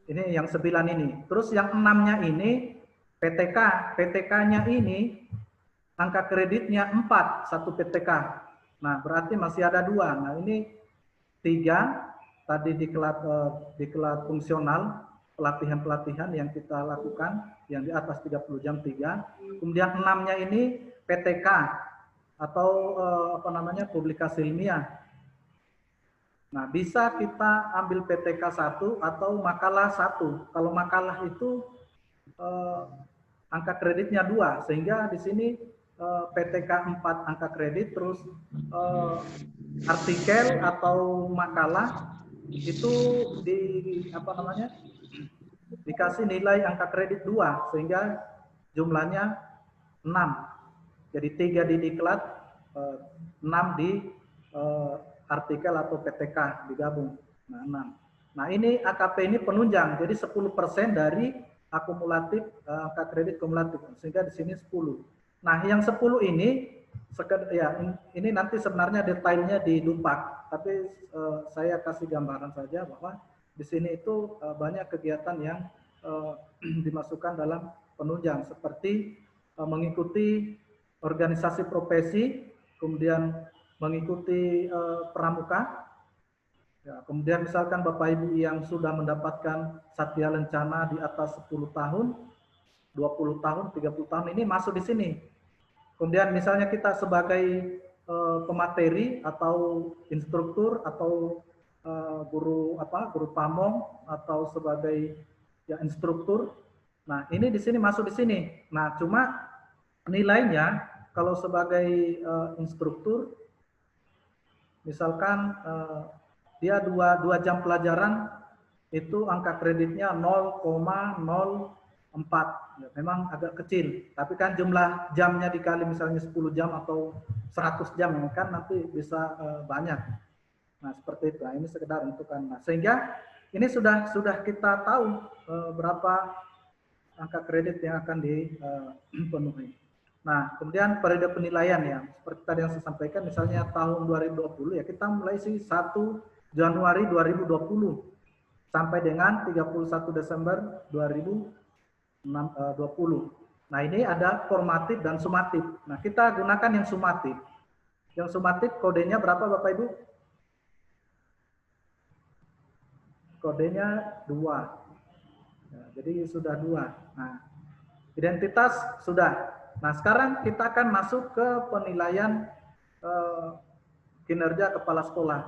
[SPEAKER 1] Ini yang 9 ini. Terus yang 6-nya ini PTK. PTK-nya ini angka kreditnya 4, 1 PTK. Nah, berarti masih ada 2. Nah, ini 3 tadi diklat fungsional, pelatihan-pelatihan yang kita lakukan yang di atas 30 jam 3. Kemudian 6-nya ini PTK atau publikasi ilmiah. Nah, bisa kita ambil PTK 1 atau makalah 1. Kalau makalah itu angka kreditnya 2, sehingga di sini PTK 4 angka kredit, terus artikel atau makalah itu dikasih nilai angka kredit 2 sehingga jumlahnya 6. Jadi 3 di diklat, 6 di artikel atau PTK digabung. Nah, 6. Nah, ini AKP ini penunjang. Jadi 10% dari akumulatif angka kredit kumulatif. Sehingga di sini 10. Nah, yang 10 ini ini nanti sebenarnya detailnya di Dupak, tapi saya kasih gambaran saja bahwa di sini itu banyak kegiatan yang dimasukkan dalam penunjang seperti mengikuti organisasi profesi, kemudian mengikuti pramuka, ya, kemudian misalkan Bapak Ibu yang sudah mendapatkan satya lencana di atas 10 tahun, 20 tahun, 30 tahun ini masuk di sini. Kemudian misalnya kita sebagai pemateri atau instruktur atau guru pamong atau sebagai ya instruktur. Nah, ini di sini masuk di sini. Nah, cuma nilainya kalau sebagai instruktur misalkan dia 2 jam pelajaran itu angka kreditnya 0,04. Ya, memang agak kecil, tapi kan jumlah jamnya dikali misalnya 10 jam atau 100 jam kan nanti bisa banyak. Nah, seperti itu. Nah, ini sekedar untuk Anda. Sehingga ini sudah kita tahu berapa angka kredit yang akan dipenuhi. Nah, kemudian periode penilaian ya, seperti tadi yang saya sampaikan, misalnya tahun 2020 ya kita mulai 1 Januari 2020 sampai dengan 31 Desember 2020. Nah, ini ada formatif dan sumatif. Nah, kita gunakan yang sumatif. Yang sumatif kodenya berapa Bapak Ibu? Kodenya 2. Ya, jadi sudah 2. Nah, identitas sudah. Nah, sekarang kita akan masuk ke penilaian kinerja kepala sekolah.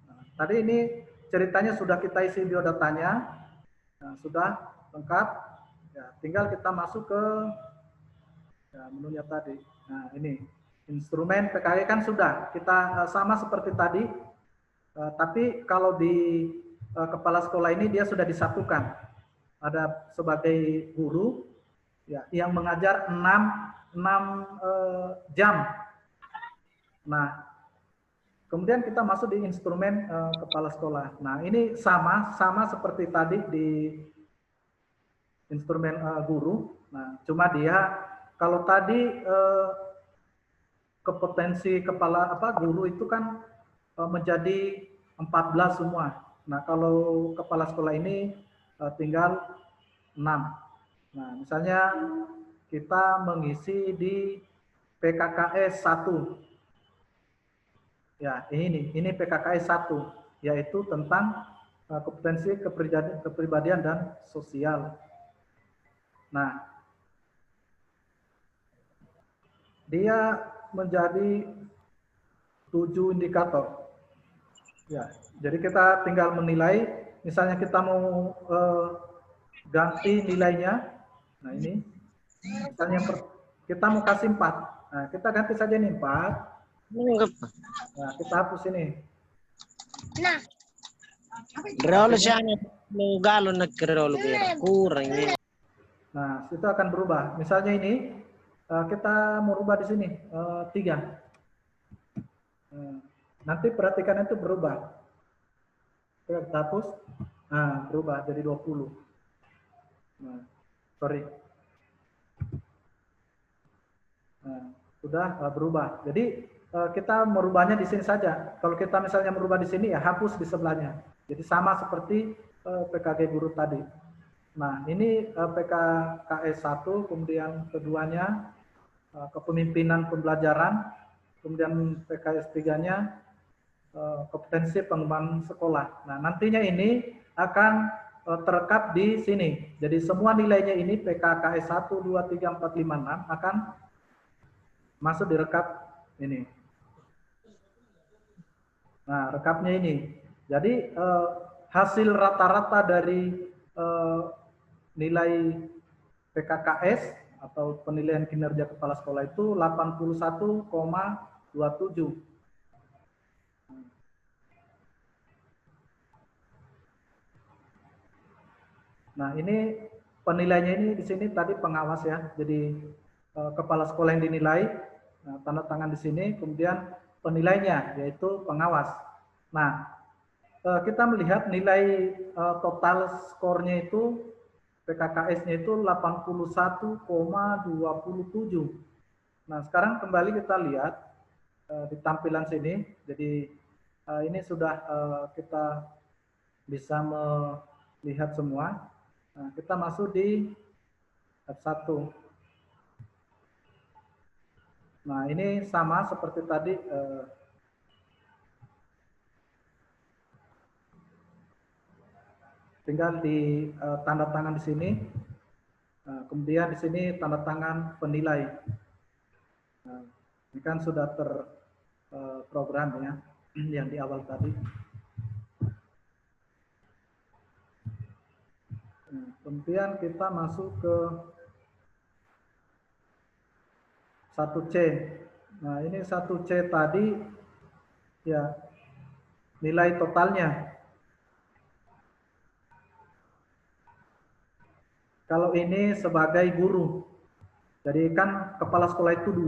[SPEAKER 1] Nah, tadi ini ceritanya sudah kita isi biodatanya. Nah, sudah lengkap. Ya, tinggal kita masuk ke menunya tadi. Nah, ini instrumen PKG kan sudah kita sama seperti tadi, tapi kalau di kepala sekolah ini dia sudah disatukan. Ada sebagai guru ya yang mengajar 6 jam. Nah, kemudian kita masuk di instrumen kepala sekolah. Nah, ini sama seperti tadi di instrumen guru. Nah, cuma dia kalau tadi kompetensi kepala guru itu kan menjadi 14 semua. Nah, kalau kepala sekolah ini tinggal 6. Nah, misalnya kita mengisi di PKKS 1. Ya, ini PKKS 1, yaitu tentang kompetensi kepribadian dan sosial. Nah, dia menjadi 7 indikator. Ya, jadi kita tinggal menilai. Misalnya kita mau ganti nilainya. Nah, ini. Misalnya kita mau kasih 4. Nah, kita ganti saja nih 4. Nah, kita hapus ini.
[SPEAKER 6] Nah, role siya mau galo nagkerol kurang ini.
[SPEAKER 1] Nah, itu akan berubah. Misalnya ini kita mau rubah di sini 3. Nanti perhatikan itu berubah. Kita hapus. Nah, berubah jadi 20. Nah, sorry. Nah, sudah berubah. Jadi kita merubahnya di sini saja. Kalau kita misalnya merubah di sini ya hapus di sebelahnya. Jadi sama seperti PKG guru tadi. Nah, ini PKKS 1, kemudian keduanya kepemimpinan pembelajaran, kemudian PKS 3-nya kompetensi pengembangan sekolah. Nah, nantinya ini akan terekap di sini. Jadi semua nilainya ini PKKS 1, 2, 3, 4, 5, 6 akan masuk direkap ini. Nah, rekapnya ini. Jadi hasil rata-rata dari nilai PKKS atau penilaian kinerja kepala sekolah itu 81,27. Nah, ini penilainya ini di sini tadi pengawas ya. Jadi kepala sekolah yang dinilai, nah, tanda tangan di sini, kemudian penilainya yaitu pengawas. Nah, kita melihat nilai total skornya itu PKKS-nya itu 81,27. Nah, sekarang kembali kita lihat di tampilan sini. Jadi ini sudah kita bisa melihat semua. Nah, kita masuk di F1. Nah, ini sama seperti tadi. Tinggal di tanda tangan di sini. Nah, kemudian di sini tanda tangan penilai. Nah, ini kan sudah terprogram ya, yang di awal tadi. Nah, kemudian kita masuk ke 1C. Nah, ini 1C tadi ya nilai totalnya. Kalau ini sebagai guru. Jadi kan kepala sekolah itu 2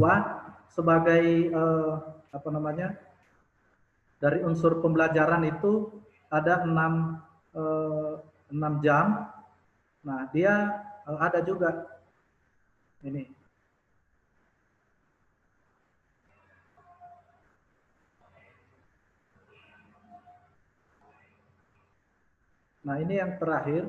[SPEAKER 1] sebagai apa namanya? Dari unsur pembelajaran itu ada 6 jam. Nah, dia ada juga ini. Nah, ini yang terakhir.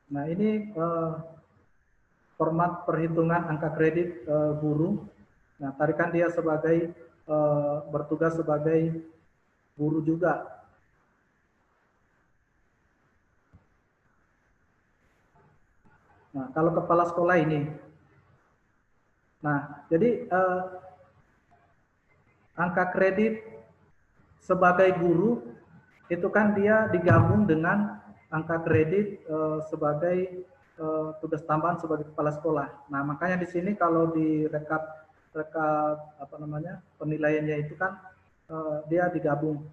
[SPEAKER 1] Nah, ini format perhitungan angka kredit guru. Nah, tadi kan dia sebagai bertugas sebagai guru juga. Nah, kalau kepala sekolah ini. Nah, jadi angka kredit sebagai guru itu kan dia digabung dengan angka kredit sebagai tugas tambahan sebagai kepala sekolah. Nah, makanya di sini kalau direkap apa namanya penilaiannya itu kan dia digabung.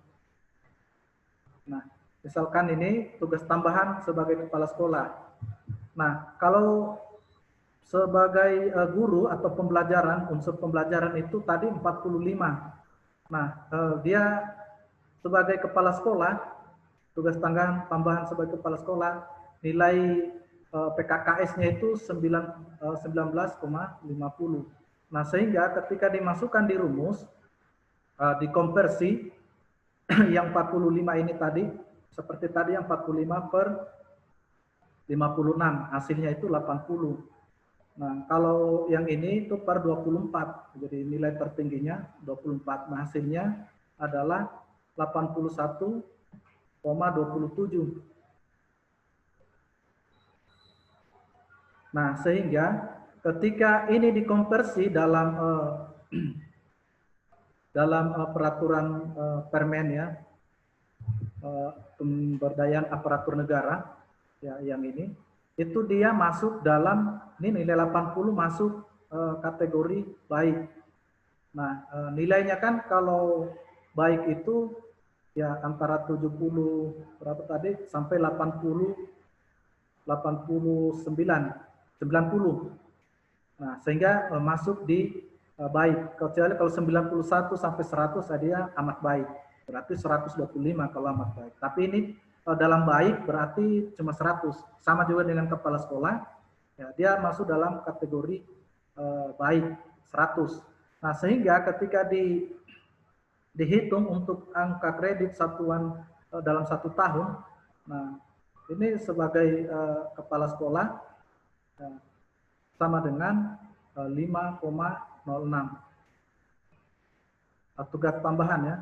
[SPEAKER 1] Nah, misalkan ini tugas tambahan sebagai kepala sekolah. Nah, kalau sebagai guru atau pembelajaran, unsur pembelajaran itu tadi 45. Nah, dia sebagai kepala sekolah, tugas tambahan sebagai kepala sekolah, nilai PKKS-nya itu 19,50. Nah, sehingga ketika dimasukkan di rumus, dikonversi, yang 45 ini tadi, seperti tadi yang 45/56, hasilnya itu 80. Nah, kalau yang ini itu per 24, jadi nilai tertingginya 24. Nah, hasilnya adalah 81,27. Nah, sehingga ketika ini dikonversi dalam peraturan Permen ya, pemberdayaan aparatur negara ya, yang ini itu dia masuk dalam ini nilai 80 masuk kategori baik. Nah, nilainya kan kalau baik itu ya antara 70 berapa tadi sampai 90. Nah, sehingga masuk di baik. Kecuali kalau 91 sampai 100 dia amat baik. Berarti 125 kalau amat baik. Tapi ini dalam baik berarti cuma 100. Sama juga dengan kepala sekolah. Ya, dia masuk dalam kategori baik 100. Nah, sehingga ketika dihitung untuk angka kredit satuan dalam 1 tahun, nah ini sebagai kepala sekolah sama dengan 5,06. Tugas tambahan ya.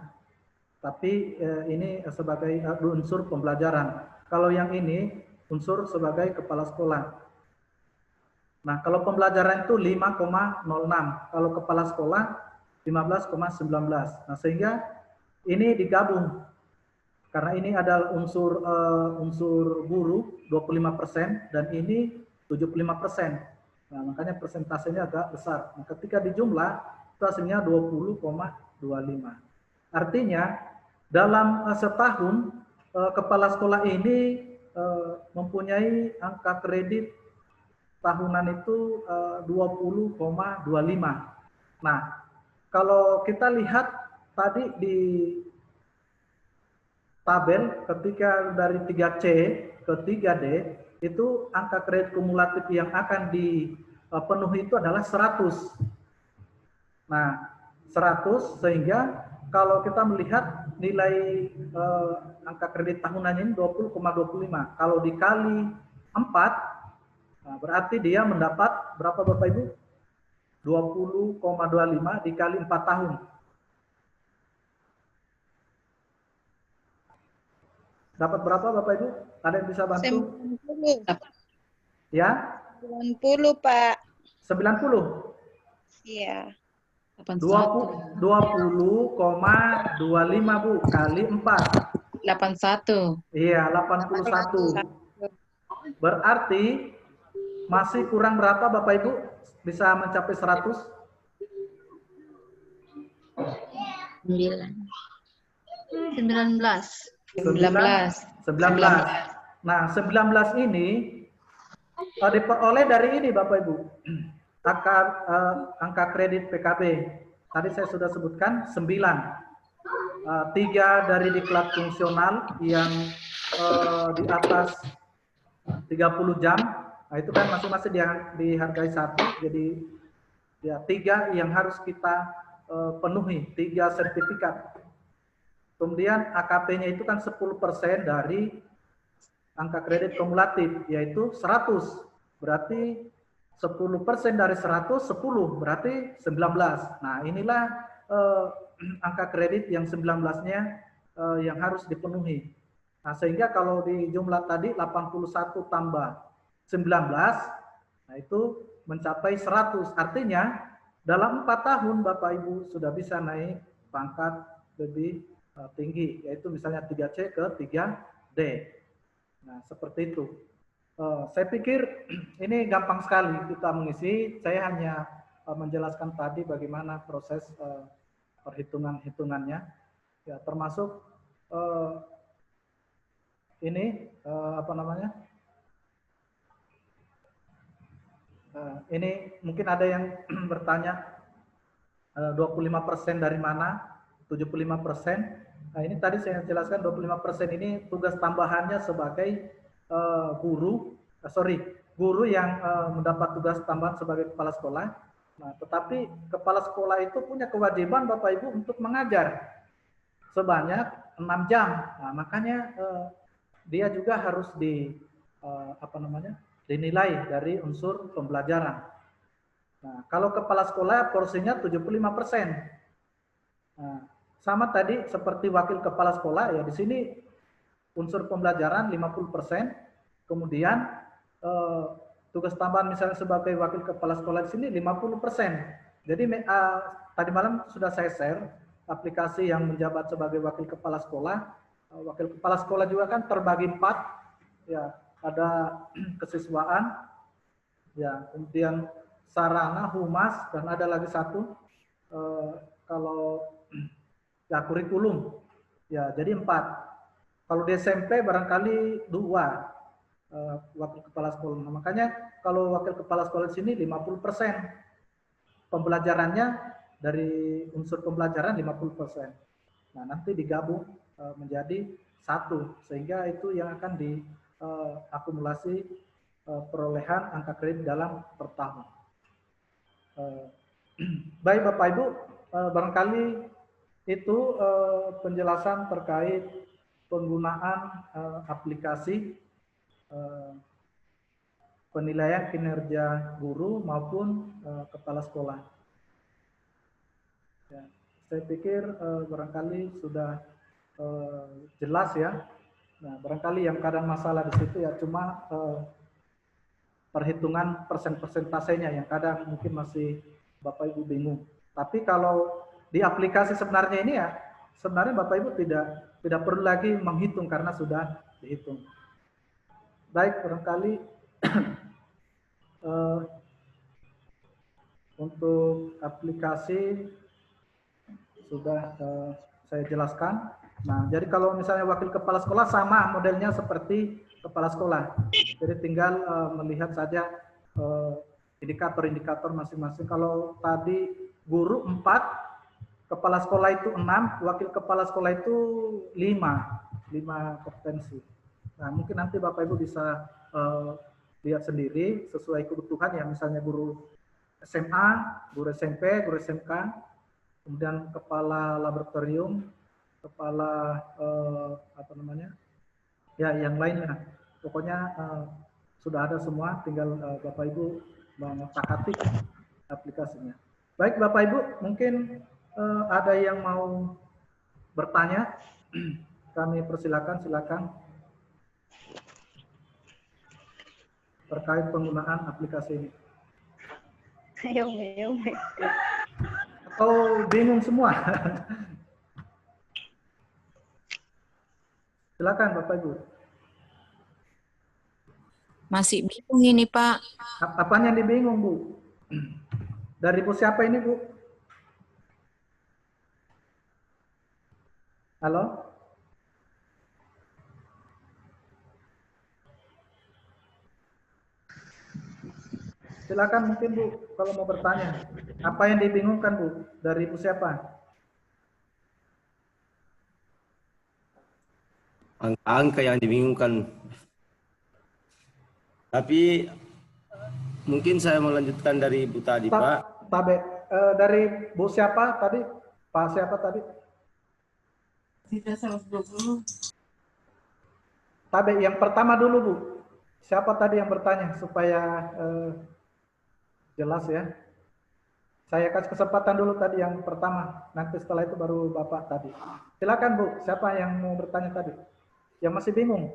[SPEAKER 1] Tapi ini sebagai unsur pembelajaran. Kalau yang ini unsur sebagai kepala sekolah. Nah, kalau pembelajaran itu 5,06. Kalau kepala sekolah 15,19. Nah, sehingga ini digabung. karena ini adalah unsur guru 25% dan ini 75%. Nah, makanya persentasenya agak besar. Nah, ketika dijumlah itu hasilnya 20,25. Artinya dalam setahun kepala sekolah ini mempunyai angka kredit tahunan itu 20,25. Nah, kalau kita lihat tadi di tabel ketika dari 3C ke 3D itu angka kredit kumulatif yang akan dipenuhi itu adalah 100. Nah, 100 sehingga kalau kita melihat nilai angka kredit tahunannya ini 20,25. Kalau dikali 4, nah berarti dia mendapat berapa Bapak Ibu? 20,25 dikali 4 tahun. Dapat berapa Bapak Ibu? Ada yang bisa bantu?
[SPEAKER 2] 90.
[SPEAKER 1] Ya?
[SPEAKER 2] 90, Pak.
[SPEAKER 1] 90?
[SPEAKER 2] Iya.
[SPEAKER 1] 20,25 Bu kali 4.
[SPEAKER 3] 81.
[SPEAKER 1] Iya, 81. Berarti masih kurang berapa Bapak Ibu bisa mencapai 100? 19. Nah, 19 ini diperoleh dari ini Bapak Ibu. Angka kredit PKB. Tadi saya sudah sebutkan 9. 3 dari diklat fungsional yang di atas 30 jam. Nah, itu kan masing-masing dihargai 1. Jadi ya 3 yang harus kita penuhi, 3 sertifikat. Kemudian AKP-nya itu kan 10% dari angka kredit kumulatif, yaitu 100. Berarti 10% dari 100, 10. Berarti 19. Nah, inilah angka kredit yang 19-nya yang harus dipenuhi. Nah, sehingga kalau di jumlah tadi 81 tambah 19, nah itu mencapai 100. Artinya, dalam 4 tahun Bapak Ibu sudah bisa naik pangkat lebih tinggi, yaitu misalnya 3C ke 3D. Nah, seperti itu. Saya pikir ini gampang sekali kita mengisi. Saya hanya menjelaskan tadi bagaimana proses perhitungan-hitungannya. Ya, termasuk ini apa namanya? Ini mungkin ada yang bertanya 25% dari mana? 75%. Nah, ini tadi saya jelaskan 25% ini tugas tambahannya sebagai guru yang mendapat tugas tambahan sebagai kepala sekolah. Nah, tetapi kepala sekolah itu punya kewajiban Bapak Ibu untuk mengajar sebanyak 6 jam. Nah, makanya dia juga harus dinilai dari unsur pembelajaran. Nah, kalau kepala sekolah porsinya 75%. Nah, sama tadi seperti wakil kepala sekolah, ya di sini unsur pembelajaran 50%, kemudian tugas tambahan misalnya sebagai wakil kepala sekolah di sini 50%. Jadi tadi malam sudah saya share aplikasi yang menjabat sebagai wakil kepala sekolah. Wakil kepala sekolah juga kan terbagi 4, ya ada kesiswaan, ya kemudian sarana, humas, dan ada lagi satu kalau ya kurikulum, ya jadi 4. Kalau di SMP barangkali 2 wakil kepala sekolah. Nah, makanya kalau wakil kepala sekolah di sini 50% pembelajarannya dari unsur pembelajaran 50%. Nah, nanti digabung menjadi 1 sehingga itu yang akan diakumulasi perolehan angka kredit dalam per tahun. Baik Bapak Ibu, barangkali itu penjelasan terkait penggunaan aplikasi penilaian kinerja guru maupun kepala sekolah. Ya, saya pikir barangkali sudah jelas ya. Nah, barangkali yang kadang masalah di situ ya cuma perhitungan persentasenya yang kadang mungkin masih Bapak Ibu bingung. Tapi kalau di aplikasi sebenarnya ini ya, sebenarnya Bapak Ibu tidak tidak perlu lagi menghitung karena sudah dihitung. Baik, barangkali untuk aplikasi sudah saya jelaskan. Nah, jadi kalau misalnya wakil kepala sekolah sama modelnya seperti kepala sekolah. Jadi tinggal melihat saja indikator-indikator masing-masing. Kalau tadi guru 4, kepala sekolah itu 6, wakil kepala sekolah itu 5 kompetensi. Nah, mungkin nanti Bapak Ibu bisa lihat sendiri sesuai kebutuhan ya, misalnya guru SMA, guru SMP, guru SMK, kemudian kepala laboratorium, kepala ya yang lainnya. Pokoknya sudah ada semua, tinggal Bapak Ibu mengotak-atik aplikasinya. Baik Bapak Ibu, mungkin ada yang mau bertanya, kami persilakan, silakan terkait penggunaan aplikasi ini.
[SPEAKER 2] Ayo.
[SPEAKER 1] Atau bingung semua? Silakan Bapak Ibu.
[SPEAKER 3] Masih bingung ini Pak.
[SPEAKER 1] Apanya yang dibingung Bu? Dari Bu siapa ini Bu? Halo? Silakan mungkin Bu, kalau mau bertanya. Apa yang dibingungkan Bu? Dari Bu siapa?
[SPEAKER 7] Angka-angka yang dibingungkan. Tapi mungkin saya melanjutkan dari Bu tadi, Pak.
[SPEAKER 1] Dari Bu siapa tadi? Pak siapa tadi?
[SPEAKER 3] Tidak 120.
[SPEAKER 1] Tabe, yang pertama dulu Bu. Siapa tadi yang bertanya supaya jelas ya. Saya kasih kesempatan dulu tadi yang pertama. Nanti setelah itu baru Bapak tadi. Silakan Bu, siapa yang mau bertanya tadi? Yang masih bingung?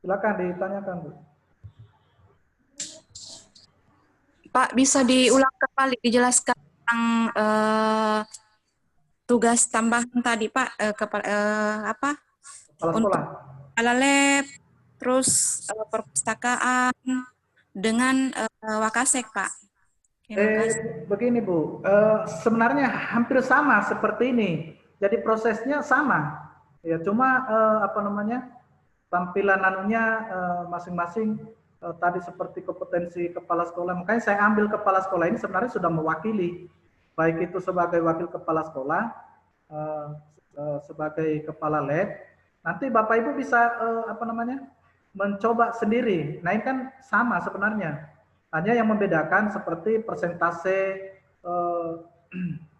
[SPEAKER 1] Silakan ditanyakan Bu.
[SPEAKER 3] Pak, bisa diulang kembali, dijelaskan tentang tugas tambahan tadi Pak,
[SPEAKER 1] Kepala sekolah.
[SPEAKER 3] Kepala lab, terus perpustakaan dengan Wakasek Pak.
[SPEAKER 1] Begini Bu, sebenarnya hampir sama seperti ini. Jadi prosesnya sama. Ya cuma tampilan anunya masing-masing tadi seperti kompetensi kepala sekolah. Makanya saya ambil kepala sekolah ini sebenarnya sudah mewakili, baik itu sebagai wakil kepala sekolah, sebagai kepala lab. Nanti Bapak Ibu bisa mencoba sendiri. Nah ini kan sama sebenarnya. Hanya yang membedakan seperti persentase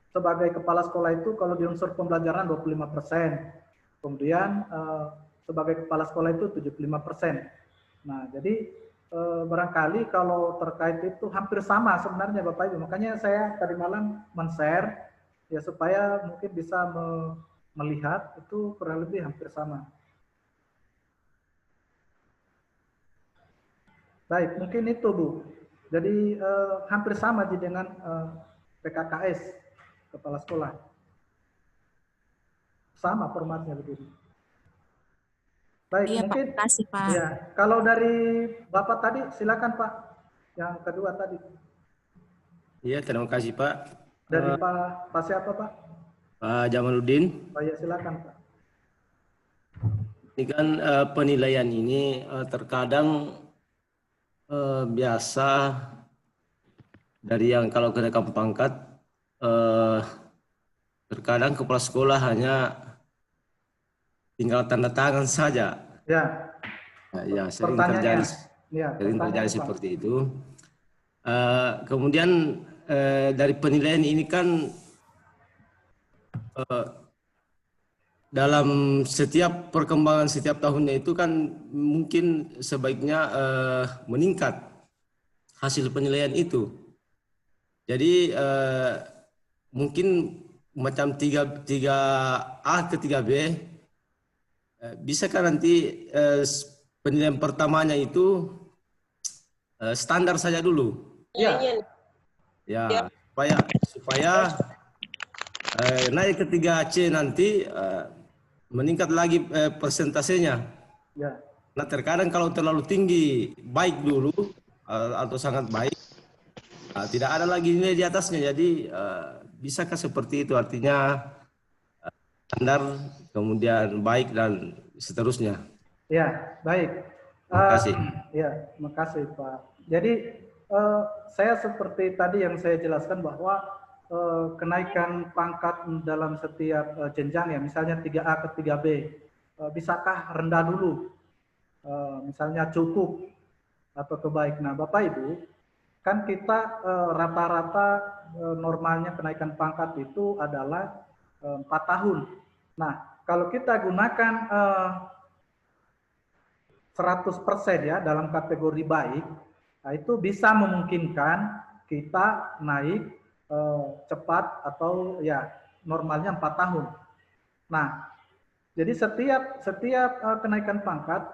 [SPEAKER 1] sebagai kepala sekolah itu kalau di unsur pembelajaran 25%. Kemudian sebagai kepala sekolah itu 75%. Nah, jadi barangkali kalau terkait itu hampir sama sebenarnya Bapak Ibu. Makanya saya tadi malam men-share ya supaya mungkin bisa melihat itu kurang lebih hampir sama. Baik, mungkin itu Bu. Jadi hampir sama dengan PKKS kepala sekolah. Sama formatnya begitu. Baik,
[SPEAKER 3] iya,
[SPEAKER 1] mungkin
[SPEAKER 3] Pak. Kasih, Pak.
[SPEAKER 1] Ya, kalau dari Bapak tadi silakan Pak. Yang kedua tadi.
[SPEAKER 7] Iya, terima kasih Pak.
[SPEAKER 1] Dari Pak siapa Pak?
[SPEAKER 7] Pak Jamaluddin.
[SPEAKER 1] Oh ya, silakan Pak.
[SPEAKER 7] Ini kan penilaian ini terkadang biasa dari yang kalau kenaikan pangkat terkadang kepala sekolah hanya tinggal tanda tangan saja.
[SPEAKER 1] Ya.
[SPEAKER 7] Ya sering terjadi, seperti itu. Kemudian dari penilaian ini kan dalam setiap perkembangan setiap tahunnya itu kan mungkin sebaiknya meningkat hasil penilaian itu. Jadi mungkin macam 3A ke 3B, bisakah nanti penilaian pertamanya itu standar saja dulu?
[SPEAKER 1] Ya.
[SPEAKER 7] Ya, supaya naik ke 3C nanti meningkat lagi persentasenya.
[SPEAKER 1] Ya.
[SPEAKER 7] Nah terkadang kalau terlalu tinggi baik dulu atau sangat baik, tidak ada lagi nilai di atasnya. Jadi bisakah seperti itu? Artinya standar, kemudian baik dan seterusnya.
[SPEAKER 1] Ya, baik.
[SPEAKER 7] Terima kasih.
[SPEAKER 1] Ya, terima kasih Pak. Jadi saya seperti tadi yang saya jelaskan bahwa kenaikan pangkat dalam setiap jenjang ya, misalnya 3A ke 3B, bisakah rendah dulu? Misalnya cukup atau kebaik. Nah, Bapak Ibu, kan kita rata-rata normalnya kenaikan pangkat itu adalah 4 tahun. Nah, kalau kita gunakan 100% ya dalam kategori baik, nah itu bisa memungkinkan kita naik cepat atau ya normalnya 4 tahun. Nah, jadi setiap kenaikan pangkat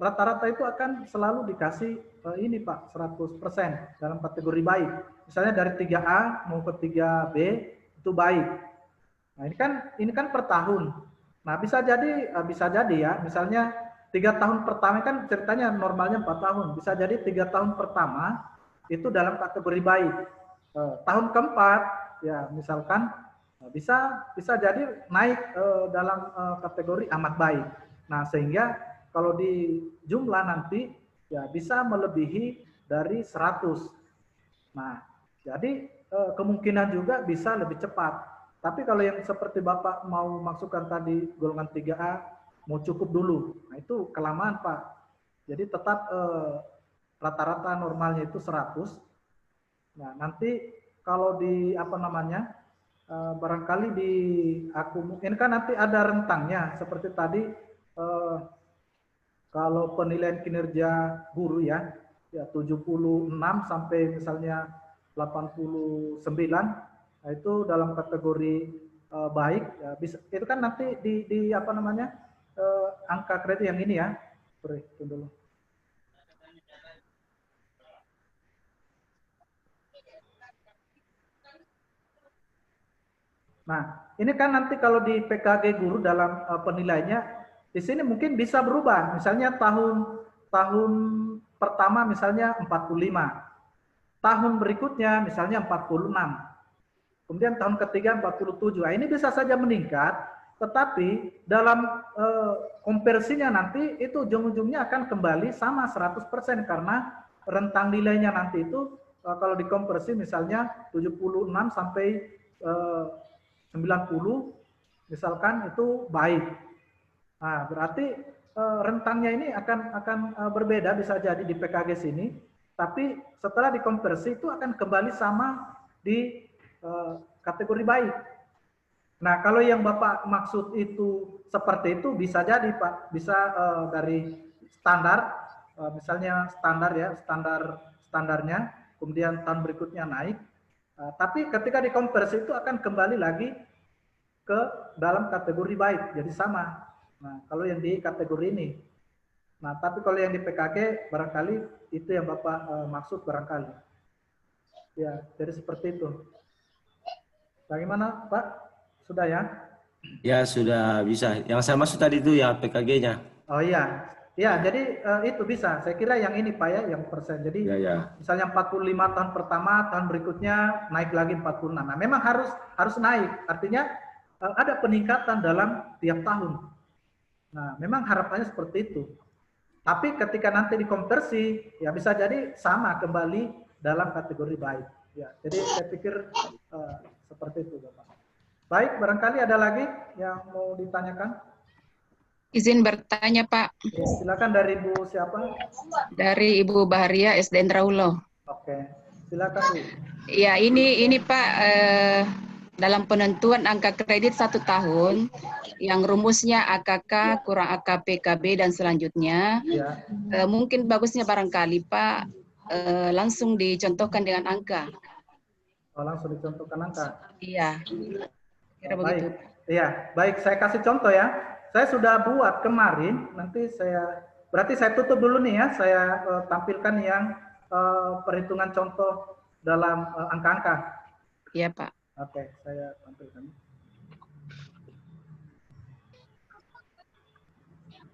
[SPEAKER 1] rata-rata itu akan selalu dikasih ini Pak 100% dalam kategori baik. Misalnya dari 3A mau ke 3B itu baik. Nah, ini kan per tahun. Nah, bisa jadi ya, misalnya 3 tahun pertama kan ceritanya normalnya 4 tahun. Bisa jadi 3 tahun pertama itu dalam kategori baik. Tahun keempat ya misalkan bisa jadi naik dalam kategori amat baik. Nah, sehingga kalau di jumlah nanti ya bisa melebihi dari 100. Nah, jadi kemungkinan juga bisa lebih cepat. Tapi kalau yang seperti Bapak mau masukkan tadi golongan 3A, mau cukup dulu. Nah, itu kelamaan, Pak. Jadi tetap rata-rata normalnya itu 100. Nah, nanti kalau di apa namanya? Barangkali di ini kan nanti ada rentangnya seperti tadi kalau penilaian kinerja guru ya 76 sampai misalnya 89. Nah, itu dalam kategori baik ya, bisa itu kan nanti di apa namanya angka kredit yang ini ya. Sorry, tunggu dulu. Nah, ini kan nanti kalau di PKG guru dalam penilaiannya di sini mungkin bisa berubah. Misalnya tahun pertama misalnya 45. Tahun berikutnya misalnya 46. Kemudian tahun ketiga 47. Nah, ini bisa saja meningkat, tetapi dalam konversinya nanti itu ujung-ujungnya akan kembali sama 100% karena rentang nilainya nanti itu kalau dikonversi misalnya 76 sampai 90 misalkan itu baik. Nah, berarti rentangnya ini akan berbeda bisa jadi di PKG sini, tapi setelah dikonversi itu akan kembali sama di kategori baik. Nah, kalau yang Bapak maksud itu seperti itu bisa jadi Pak, bisa dari standar, misalnya standar ya, standarnya, kemudian tahun berikutnya naik, tapi ketika dikonversi itu akan kembali lagi ke dalam kategori baik, jadi sama. Nah, kalau yang di kategori ini. Nah, tapi kalau yang di PKG barangkali itu yang Bapak maksud barangkali. Ya, jadi seperti itu. Bagaimana Pak? Sudah ya?
[SPEAKER 7] Ya sudah bisa. Yang saya maksud tadi itu ya PKG-nya.
[SPEAKER 1] Oh iya. Ya, jadi itu bisa. Saya kira yang ini Pak ya, yang persen. Jadi misalnya 45 tahun pertama, tahun berikutnya naik lagi 46. Nah, memang harus naik. Artinya ada peningkatan dalam tiap tahun. Nah, memang harapannya seperti itu. Tapi ketika nanti dikonversi, ya bisa jadi sama kembali dalam kategori baik. Ya, jadi saya pikir seperti itu, Bapak. Baik, barangkali ada lagi yang mau ditanyakan?
[SPEAKER 3] Izin bertanya, Pak.
[SPEAKER 1] Ya, silakan dari Ibu siapa?
[SPEAKER 3] Dari Ibu Baharia, SDN Traulo.
[SPEAKER 1] Oke, silakan Bu.
[SPEAKER 3] Ya, ini Pak, dalam penentuan angka kredit 1 tahun, yang rumusnya AKK kurang AKP KB dan selanjutnya,
[SPEAKER 1] Ya.
[SPEAKER 3] Mungkin bagusnya barangkali Pak, langsung dicontohkan dengan angka.
[SPEAKER 1] Oh, langsung dicontohkan angka.
[SPEAKER 3] Iya, kira begitu.
[SPEAKER 1] Iya, baik. Saya kasih contoh ya. Saya sudah buat kemarin. Nanti berarti saya tutup dulu nih ya. Saya tampilkan yang perhitungan contoh dalam angka-angka.
[SPEAKER 3] Iya Pak.
[SPEAKER 1] Oke, saya tampilkan.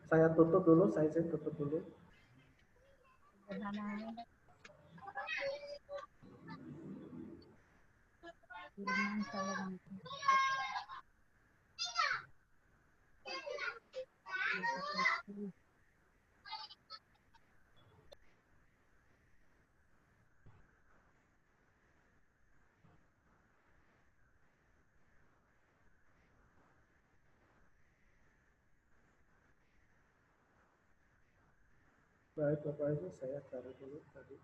[SPEAKER 1] Saya tutup dulu, saya tutup dulu. Baik, Bapak Ibu, saya cari dulu tadi.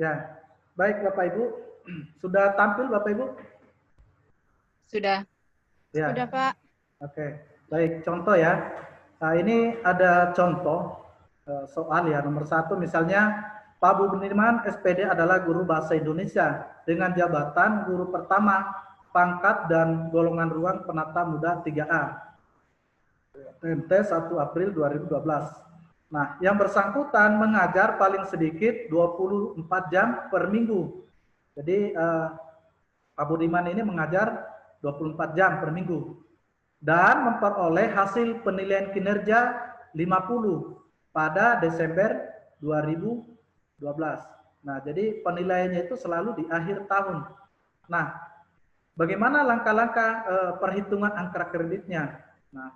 [SPEAKER 1] Ya, baik Bapak Ibu. Sudah tampil Bapak Ibu?
[SPEAKER 3] Sudah.
[SPEAKER 1] Ya.
[SPEAKER 2] Sudah, Pak.
[SPEAKER 1] Oke, baik. Contoh ya. Nah, ini ada contoh soal ya. Nomor 1 misalnya, Pak Budiman SPD adalah guru bahasa Indonesia dengan jabatan guru pertama, pangkat dan golongan ruang penata muda 3A. TMT 1 April 2012. Nah, yang bersangkutan mengajar paling sedikit 24 jam per minggu. Jadi Pak Budiman ini mengajar 24 jam per minggu dan memperoleh hasil penilaian kinerja 50 pada Desember 2012. Nah, jadi penilaiannya itu selalu di akhir tahun. Nah, bagaimana langkah-langkah perhitungan angka kreditnya? Nah,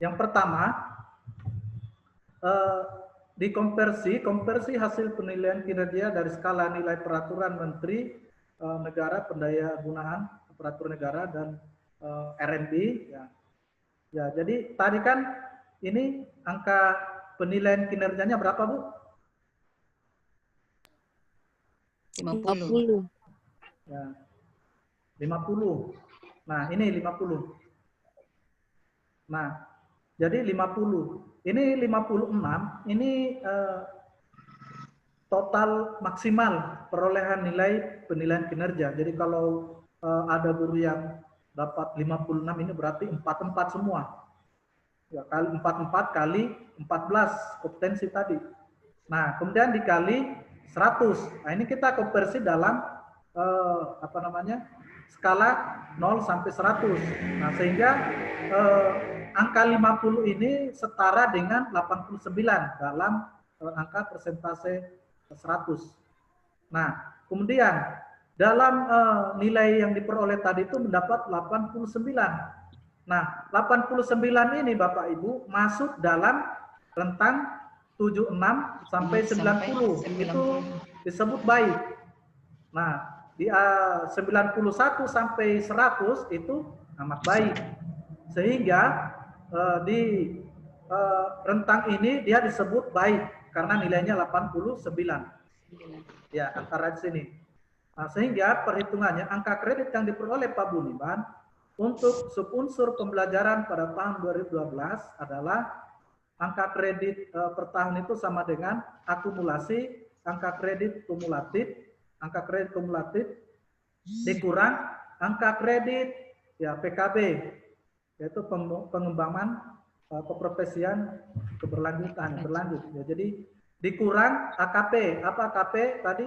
[SPEAKER 1] yang pertama, konversi hasil penilaian kinerja dari skala nilai peraturan Menteri Negara Pendayagunaan Aparatur Negara dan RMB. Ya, jadi tadi kan ini angka penilaian kinerjanya berapa, Bu?
[SPEAKER 3] 50.
[SPEAKER 1] Ya, 50. Nah, ini 50. Nah, jadi 50. Ini 56, ini total maksimal perolehan nilai penilaian kinerja. Jadi kalau ada guru yang dapat 56, ini berarti 44 semua. Ya, kali 44 kali 14 kompetensi tadi. Nah, kemudian dikali 100. Nah, ini kita konversi dalam skala 0 sampai 100. Nah, sehingga angka 50 ini setara dengan 89 dalam angka persentase 100. Nah, kemudian dalam nilai yang diperoleh tadi itu mendapat 89. Nah, 89 ini Bapak Ibu masuk dalam rentang 76 sampai 90. Itu disebut baik. Nah, di 91 sampai 100 itu amat baik. Sehingga di rentang ini dia disebut baik karena nilainya 89. Ya, antara di sini. Nah, sehingga perhitungannya angka kredit yang diperoleh Pak Budiman untuk subunsur pembelajaran pada tahun 2012 adalah angka kredit per tahun itu sama dengan akumulasi angka kredit kumulatif, dikurang angka kredit ya PKB, yaitu pengembangan keprofesian keberlanjutan berlanjut. Ya, jadi dikurang AKP. Apa AKP tadi?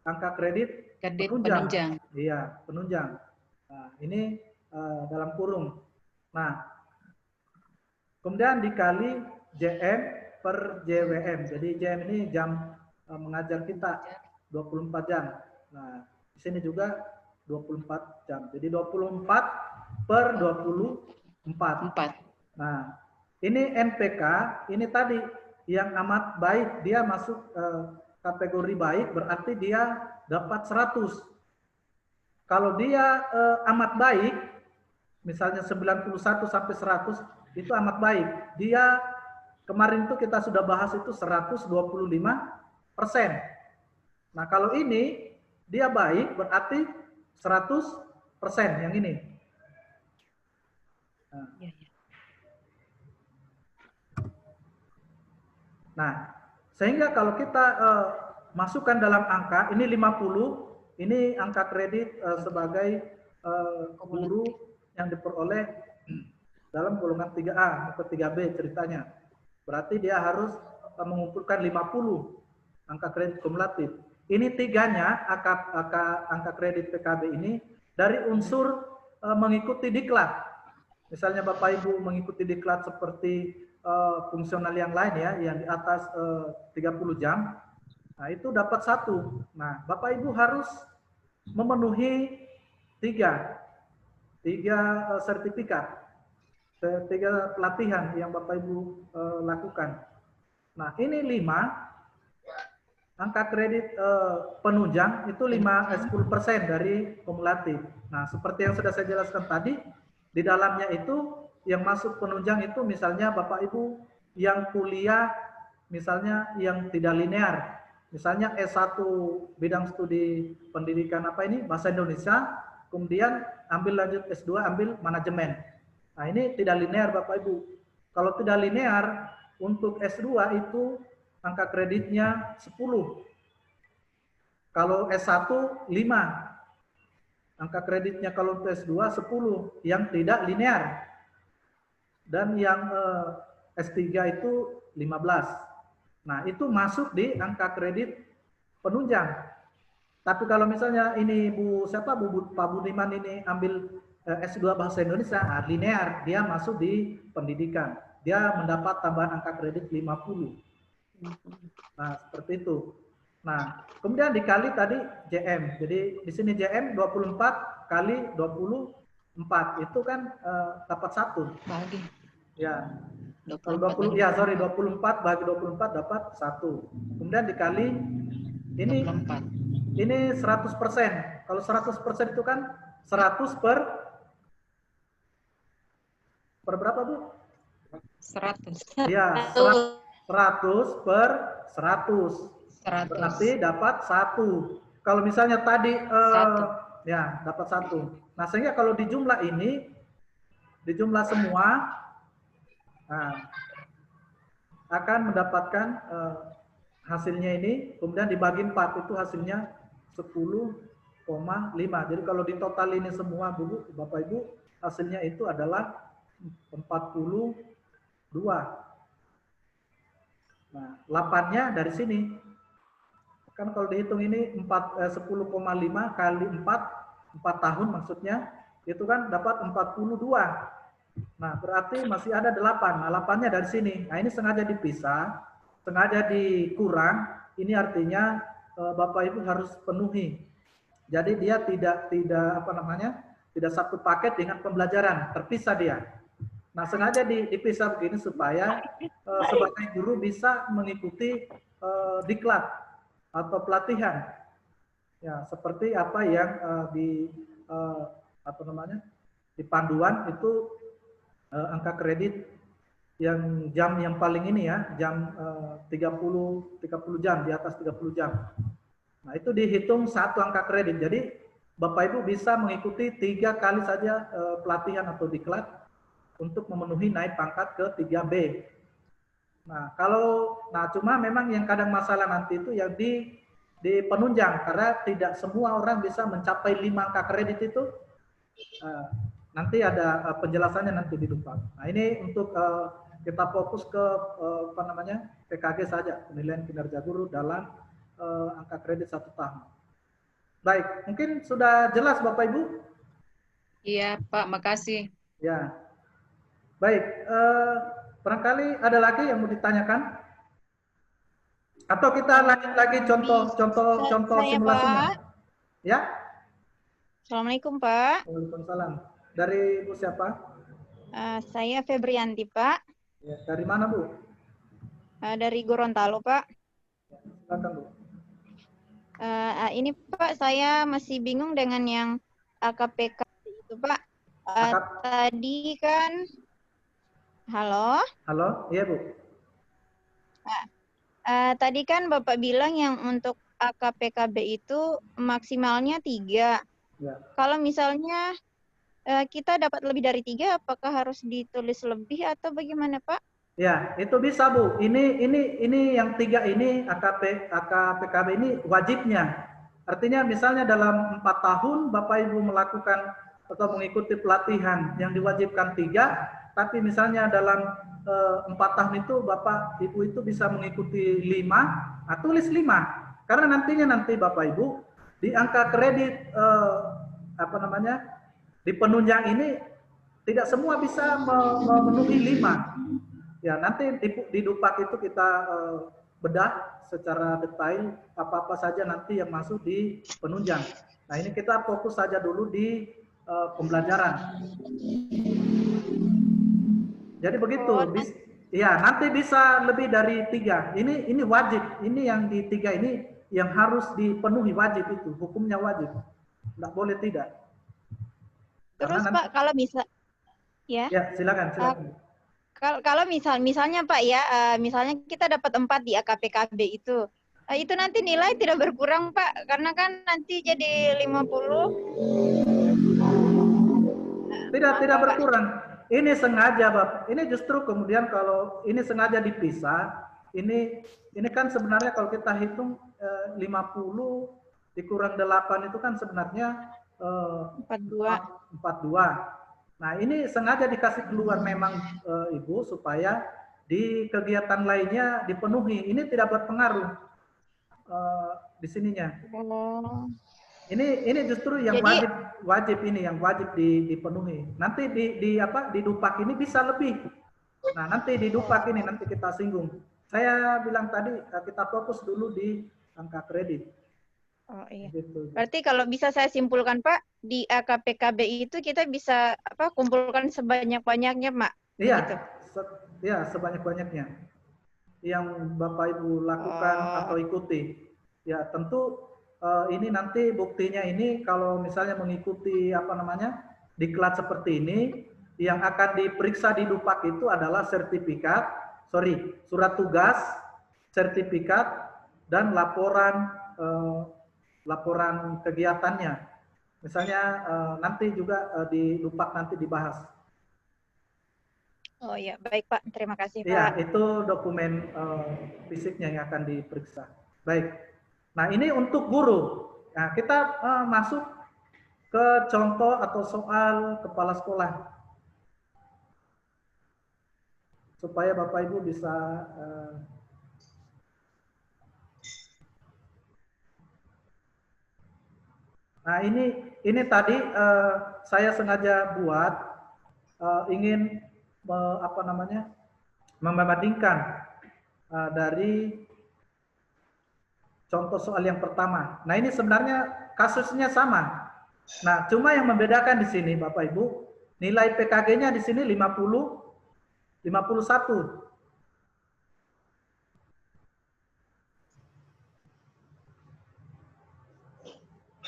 [SPEAKER 1] Angka kredit penunjang. Iya, penunjang. Nah, ini dalam kurung. Nah, kemudian dikali JM per JWM. Jadi JM ini jam mengajar kita 24 jam. Nah, di sini juga 24 jam. Jadi 24 per 24. Nah, ini NPK, ini tadi yang amat baik, dia masuk kategori baik, berarti dia dapat 100. Kalau dia amat baik, misalnya 91 sampai 100, itu amat baik. Dia kemarin itu kita sudah bahas itu 125%. Nah, kalau ini dia baik, berarti 100% yang ini. Nah, sehingga kalau kita masukkan dalam angka, ini 50, ini angka kredit sebagai guru yang diperoleh dalam golongan 3A atau 3B ceritanya. Berarti dia harus mengumpulkan 50 angka kredit kumulatif. Ini tiganya, angka kredit PKB ini, dari unsur mengikuti diklat. Misalnya Bapak Ibu mengikuti diklat seperti fungsional yang lain ya, yang di atas 30 jam, nah itu dapat 1. Nah, Bapak Ibu harus memenuhi 3 sertifikat, 3 pelatihan yang Bapak Ibu lakukan. Nah, ini 5 angka kredit penunjang itu 10% dari kumulatif. Nah, seperti yang sudah saya jelaskan tadi, di dalamnya itu yang masuk penunjang itu misalnya Bapak Ibu yang kuliah misalnya yang tidak linear. Misalnya S1 bidang studi pendidikan bahasa Indonesia, kemudian ambil lanjut S2 ambil manajemen. Nah, ini tidak linear Bapak Ibu. Kalau tidak linear untuk S2 itu angka kreditnya 10. Kalau S1 5. Angka kreditnya kalau untuk S2 10 yang tidak linear. Dan yang S3 itu 15. Nah, itu masuk di angka kredit penunjang. Tapi kalau misalnya ini Pak Budiman ini ambil S2 bahasa Indonesia, linear, dia masuk di pendidikan. Dia mendapat tambahan angka kredit 50. Nah, seperti itu. Nah, kemudian dikali tadi JM. Jadi di sini JM 24 kali 24 itu kan dapat 1.
[SPEAKER 3] Bagi.
[SPEAKER 1] Ya. 24 bagi 24 dapat 1. Kemudian dikali ini
[SPEAKER 3] 24.
[SPEAKER 1] Ini 100%. Kalau 100% itu kan 100 per berapa, Bu?
[SPEAKER 3] 100.
[SPEAKER 1] Ya, 100 per 100. Berarti dapat 1. Kalau misalnya tadi ya, dapat 1. Nah, sehingga kalau di jumlah ini, di jumlah semua, akan mendapatkan hasilnya ini, kemudian dibagi 4 itu hasilnya 10,5. Jadi kalau di total ini semua Bapak Ibu, hasilnya itu adalah 42. Nah, 8-nya dari sini. Kan kalau dihitung ini 10,5 kali 4 tahun maksudnya, itu kan dapat 42. Nah, berarti masih ada 8. Nah, 8-nya dari sini. Nah, ini sengaja dipisah, sengaja dikurang. Ini artinya Bapak Ibu harus penuhi. Jadi dia tidak satu paket dengan pembelajaran, terpisah dia. Nah, sengaja dipisah begini supaya sebagai guru bisa mengikuti diklat atau pelatihan. Ya, seperti apa yang di panduan itu angka kredit yang jam yang paling ini ya, jam 30 jam, di atas 30 jam. Nah, itu dihitung 1 angka kredit. Jadi Bapak Ibu bisa mengikuti 3 kali saja pelatihan atau diklat untuk memenuhi naik pangkat ke 3B. Nah, cuma memang yang kadang masalah nanti itu yang di penunjang, karena tidak semua orang bisa mencapai 5 angka kredit itu. Nanti ada penjelasannya nanti di depan. Nah, ini untuk kita fokus ke PKG saja, penilaian kinerja guru dalam angka kredit 1 tahun. Baik, mungkin sudah jelas Bapak Ibu?
[SPEAKER 3] Iya Pak, makasih.
[SPEAKER 1] Ya, baik. Barangkali ada lagi yang mau ditanyakan? Atau kita lanjut lagi contoh simulasinya? Ya?
[SPEAKER 2] Assalamualaikum, Pak.
[SPEAKER 1] Waalaikumsalam. Dari Bu siapa?
[SPEAKER 2] Saya Febrianti, Pak.
[SPEAKER 1] Ya, dari mana, Bu?
[SPEAKER 2] Dari Gorontalo, Pak.
[SPEAKER 1] Silakan, Bu.
[SPEAKER 2] Ini, Pak, saya masih bingung dengan yang AKPK itu, Pak. Tadi kan, halo?
[SPEAKER 1] Halo, iya, Bu.
[SPEAKER 2] Tadi kan Bapak bilang yang untuk AKPKB itu maksimalnya 3.
[SPEAKER 1] Ya.
[SPEAKER 2] Kalau misalnya kita dapat lebih dari 3, apakah harus ditulis lebih atau bagaimana, Pak?
[SPEAKER 1] Ya, itu bisa, Bu. Ini yang 3 ini AKPKB ini wajibnya. Artinya misalnya dalam 4 tahun Bapak Ibu melakukan atau mengikuti pelatihan yang diwajibkan 3, tapi misalnya dalam 4 tahun itu Bapak Ibu itu bisa mengikuti 5, tulis 5. Karena nanti Bapak Ibu di angka kredit di penunjang ini tidak semua bisa memenuhi 5. Ya, nanti di Dupak itu kita bedah secara detail apa-apa saja nanti yang masuk di penunjang. Nah, ini kita fokus saja dulu di pembelajaran. Jadi begitu. Ya, nanti bisa lebih dari 3. Ini wajib. Ini yang di 3 ini yang harus dipenuhi, wajib itu. Hukumnya wajib. Tidak boleh tidak.
[SPEAKER 2] Terus nanti, Pak, kalau bisa ya.
[SPEAKER 1] Ya, silakan.
[SPEAKER 2] Kalau misalnya Pak ya, misalnya kita dapat 4 di AKPKB itu nanti nilai tidak berkurang, Pak, karena kan nanti jadi 50.
[SPEAKER 1] Tidak berkurang. Ini sengaja, Bapak. Ini justru kemudian kalau ini sengaja dipisah, ini kan sebenarnya kalau kita hitung 50 dikurang 8 itu kan sebenarnya 42. Nah, ini sengaja dikasih keluar memang Ibu supaya di kegiatan lainnya dipenuhi. Ini tidak berpengaruh di sininya. Ini justru yang wajib ini yang wajib dipenuhi. Nanti di Dupak ini bisa lebih. Nah, nanti di Dupak ini nanti kita singgung. Saya bilang tadi kita fokus dulu di angka kredit.
[SPEAKER 2] Oh iya.
[SPEAKER 1] Gitu.
[SPEAKER 2] Berarti kalau bisa saya simpulkan, Pak, di AKPKB itu kita bisa kumpulkan sebanyak-banyaknya, Pak.
[SPEAKER 1] Iya.
[SPEAKER 2] Gitu.
[SPEAKER 1] Ya, sebanyak-banyaknya yang Bapak Ibu lakukan atau ikuti. Ya, tentu ini nanti buktinya ini kalau misalnya mengikuti diklat seperti ini, yang akan diperiksa di Dupak itu adalah surat tugas, sertifikat, dan laporan kegiatannya. Misalnya nanti juga di Dupak nanti dibahas.
[SPEAKER 2] Oh iya, baik Pak. Terima kasih Pak.
[SPEAKER 1] Ya, itu dokumen fisiknya yang akan diperiksa. Baik. Nah, ini untuk guru. Nah, kita masuk ke contoh atau soal kepala sekolah. Supaya Bapak Ibu bisa nah, ini tadi saya sengaja buat ingin membandingkan dari contoh soal yang pertama. Nah, ini sebenarnya kasusnya sama. Nah, cuma yang membedakan di sini Bapak Ibu, nilai PKG-nya di sini 51.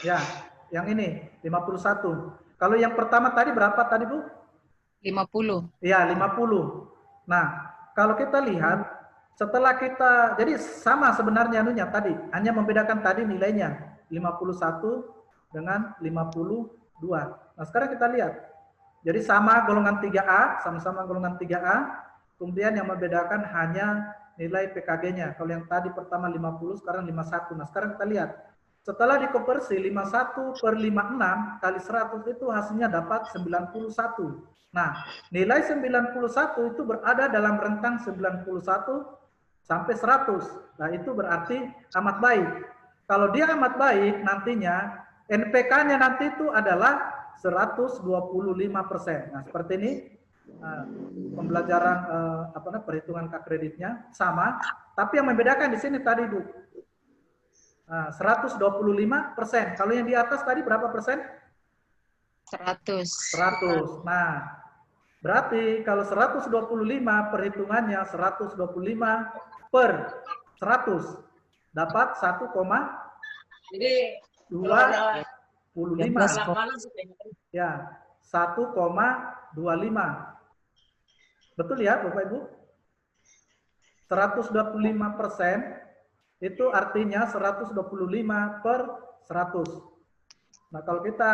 [SPEAKER 1] Ya, yang ini 51. Kalau yang pertama tadi berapa tadi, Bu?
[SPEAKER 3] 50.
[SPEAKER 1] Ya, 50. Nah, kalau kita lihat setelah kita, jadi sama sebenarnya anunya tadi, hanya membedakan tadi nilainya 51 dengan 52. Nah, sekarang kita lihat. Jadi sama golongan 3A, sama-sama golongan 3A, kemudian yang membedakan hanya nilai PKG-nya. Kalau yang tadi pertama 50, sekarang 51. Nah, sekarang kita lihat. Setelah dikonversi 51 per 56 kali 100 itu hasilnya dapat 91. Nah, nilai 91 itu berada dalam rentang 91 sampai 100. Nah, itu berarti amat baik. Kalau dia amat baik, nantinya NPK-nya nanti itu adalah 125%. Nah, seperti ini pembelajaran perhitungan kreditnya sama, tapi yang membedakan di sini tadi, Bu, 125%. Kalau yang di atas tadi berapa persen?
[SPEAKER 3] 100.
[SPEAKER 1] 100. Nah, berarti kalau 125 perhitungannya 125 per 100 dapat 1,25. Ya, 1,25. Betul ya Bapak Ibu? 125% itu artinya 125 per 100. Nah, kalau kita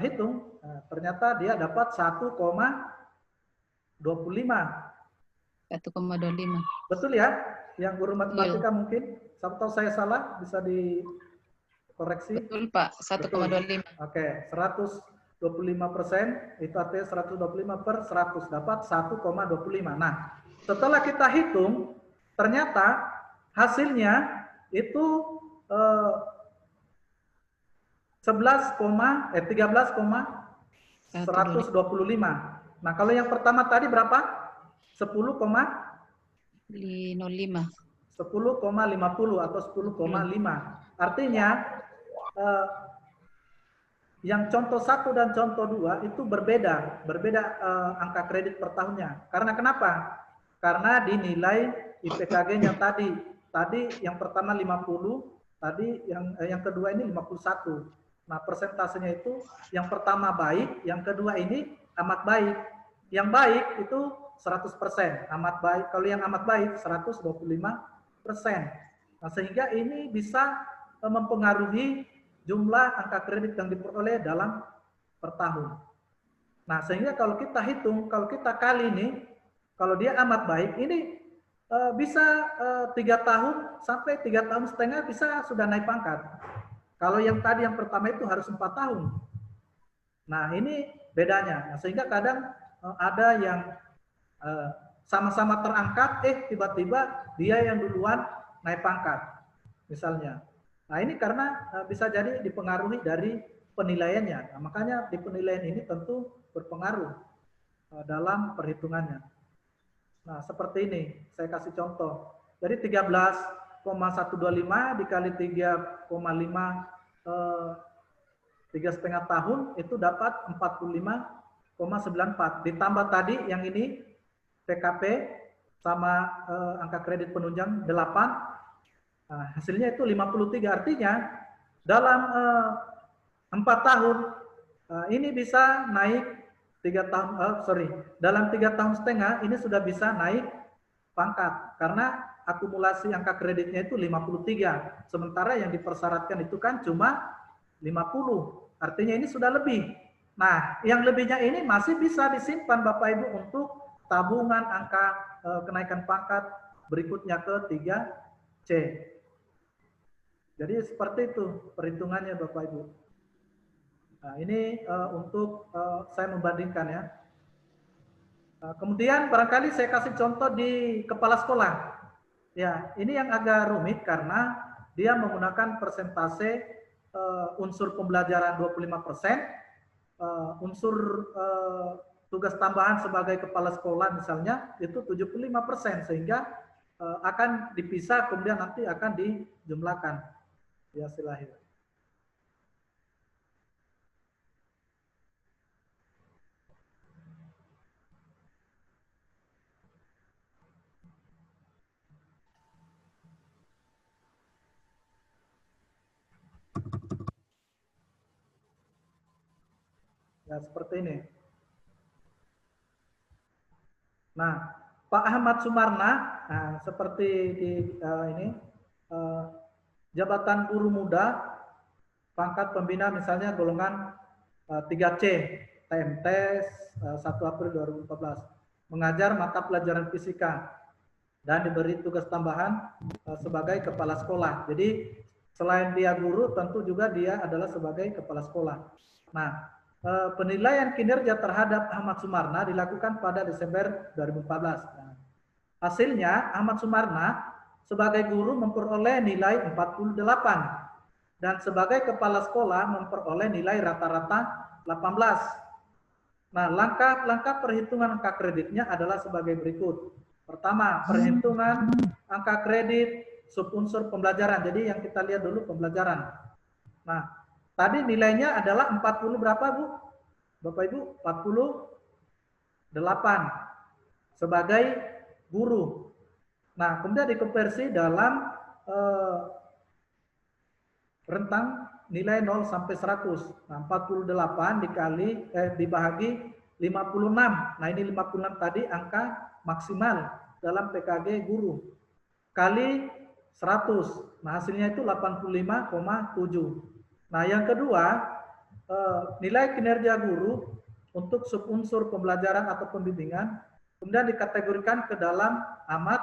[SPEAKER 1] hitung, ternyata dia dapat 1,25.
[SPEAKER 3] 1,25.
[SPEAKER 1] Betul ya? Yang guru matematika mungkin, atau saya salah, bisa dikoreksi.
[SPEAKER 3] Betul Pak, 1,25.
[SPEAKER 1] Oke, 125% itu artinya 125 per 100 dapat 1,25. Nah, setelah kita hitung, ternyata hasilnya itu 13,125. Nah, kalau yang pertama tadi berapa? 10,05 atau 10,5. Artinya yang contoh 1 dan contoh 2 itu berbeda angka kredit per tahunnya. Karena kenapa? Karena dinilai IPKG-nya tadi yang pertama 50, tadi yang kedua ini 51. Nah, persentasenya itu yang pertama baik, yang kedua ini amat baik. Yang baik itu 100%, amat baik. Kalau yang amat baik 125%. Nah, sehingga ini bisa mempengaruhi jumlah angka kredit yang diperoleh dalam per tahun. Nah, sehingga kalau kita hitung, kalau kita kali ini, kalau dia amat baik, ini bisa 3 tahun sampai 3,5 tahun bisa sudah naik pangkat. Kalau yang tadi yang pertama itu harus 4 tahun. Nah, ini bedanya. Nah, sehingga kadang ada yang sama-sama terangkat, tiba-tiba dia yang duluan naik pangkat, misalnya. Nah, ini karena bisa jadi dipengaruhi dari penilaiannya. Nah, makanya di penilaian ini tentu berpengaruh dalam perhitungannya. Nah, seperti ini, saya kasih contoh. Jadi 13,125 dikali 3,5 3,5 tahun itu dapat 45,94. Ditambah tadi yang ini PKP sama angka kredit penunjang 8. Nah, hasilnya itu 53. Artinya dalam 4 tahun ini bisa naik 3 tahun, dalam 3,5 tahun ini sudah bisa naik pangkat karena akumulasi angka kreditnya itu 53. Sementara yang dipersyaratkan itu kan cuma 50. Artinya ini sudah lebih. Nah, yang lebihnya ini masih bisa disimpan Bapak Ibu untuk tabungan angka kenaikan pangkat berikutnya ke 3C. Jadi seperti itu perhitungannya Bapak Ibu. Nah, ini untuk saya membandingkan ya. Kemudian barangkali saya kasih contoh di kepala sekolah. Ya, ini yang agak rumit karena dia menggunakan persentase unsur pembelajaran 25%, unsur tugas tambahan sebagai kepala sekolah misalnya itu 75%, sehingga akan dipisah kemudian nanti akan dijumlahkan di hasil akhir. Ya, seperti ini. Nah, Pak Ahmad Sumarna, seperti di ini, jabatan guru muda, pangkat pembina misalnya golongan 3C, TMT 1 April 2014, mengajar mata pelajaran fisika, dan diberi tugas tambahan sebagai kepala sekolah. Jadi, selain dia guru, tentu juga dia adalah sebagai kepala sekolah. Nah, penilaian kinerja terhadap Ahmad Sumarna dilakukan pada Desember 2014. Nah, hasilnya Ahmad Sumarna sebagai guru memperoleh nilai 48 dan sebagai kepala sekolah memperoleh nilai rata-rata 18. Nah, langkah perhitungan angka kreditnya adalah sebagai berikut. Pertama, perhitungan angka kredit subunsur pembelajaran. Jadi yang kita lihat dulu pembelajaran. Nah, tadi nilainya adalah 40 berapa, Bu? Bapak Ibu 48 sebagai guru. Nah, kemudian dikonversi dalam rentang nilai 0 sampai 100. Nah, 48 dibagi 56. Nah, ini 56 tadi angka maksimal dalam PKG guru. Kali 100. Nah, hasilnya itu 85,7. Nah, yang kedua, nilai kinerja guru untuk subunsur pembelajaran atau pembimbingan kemudian dikategorikan ke dalam amat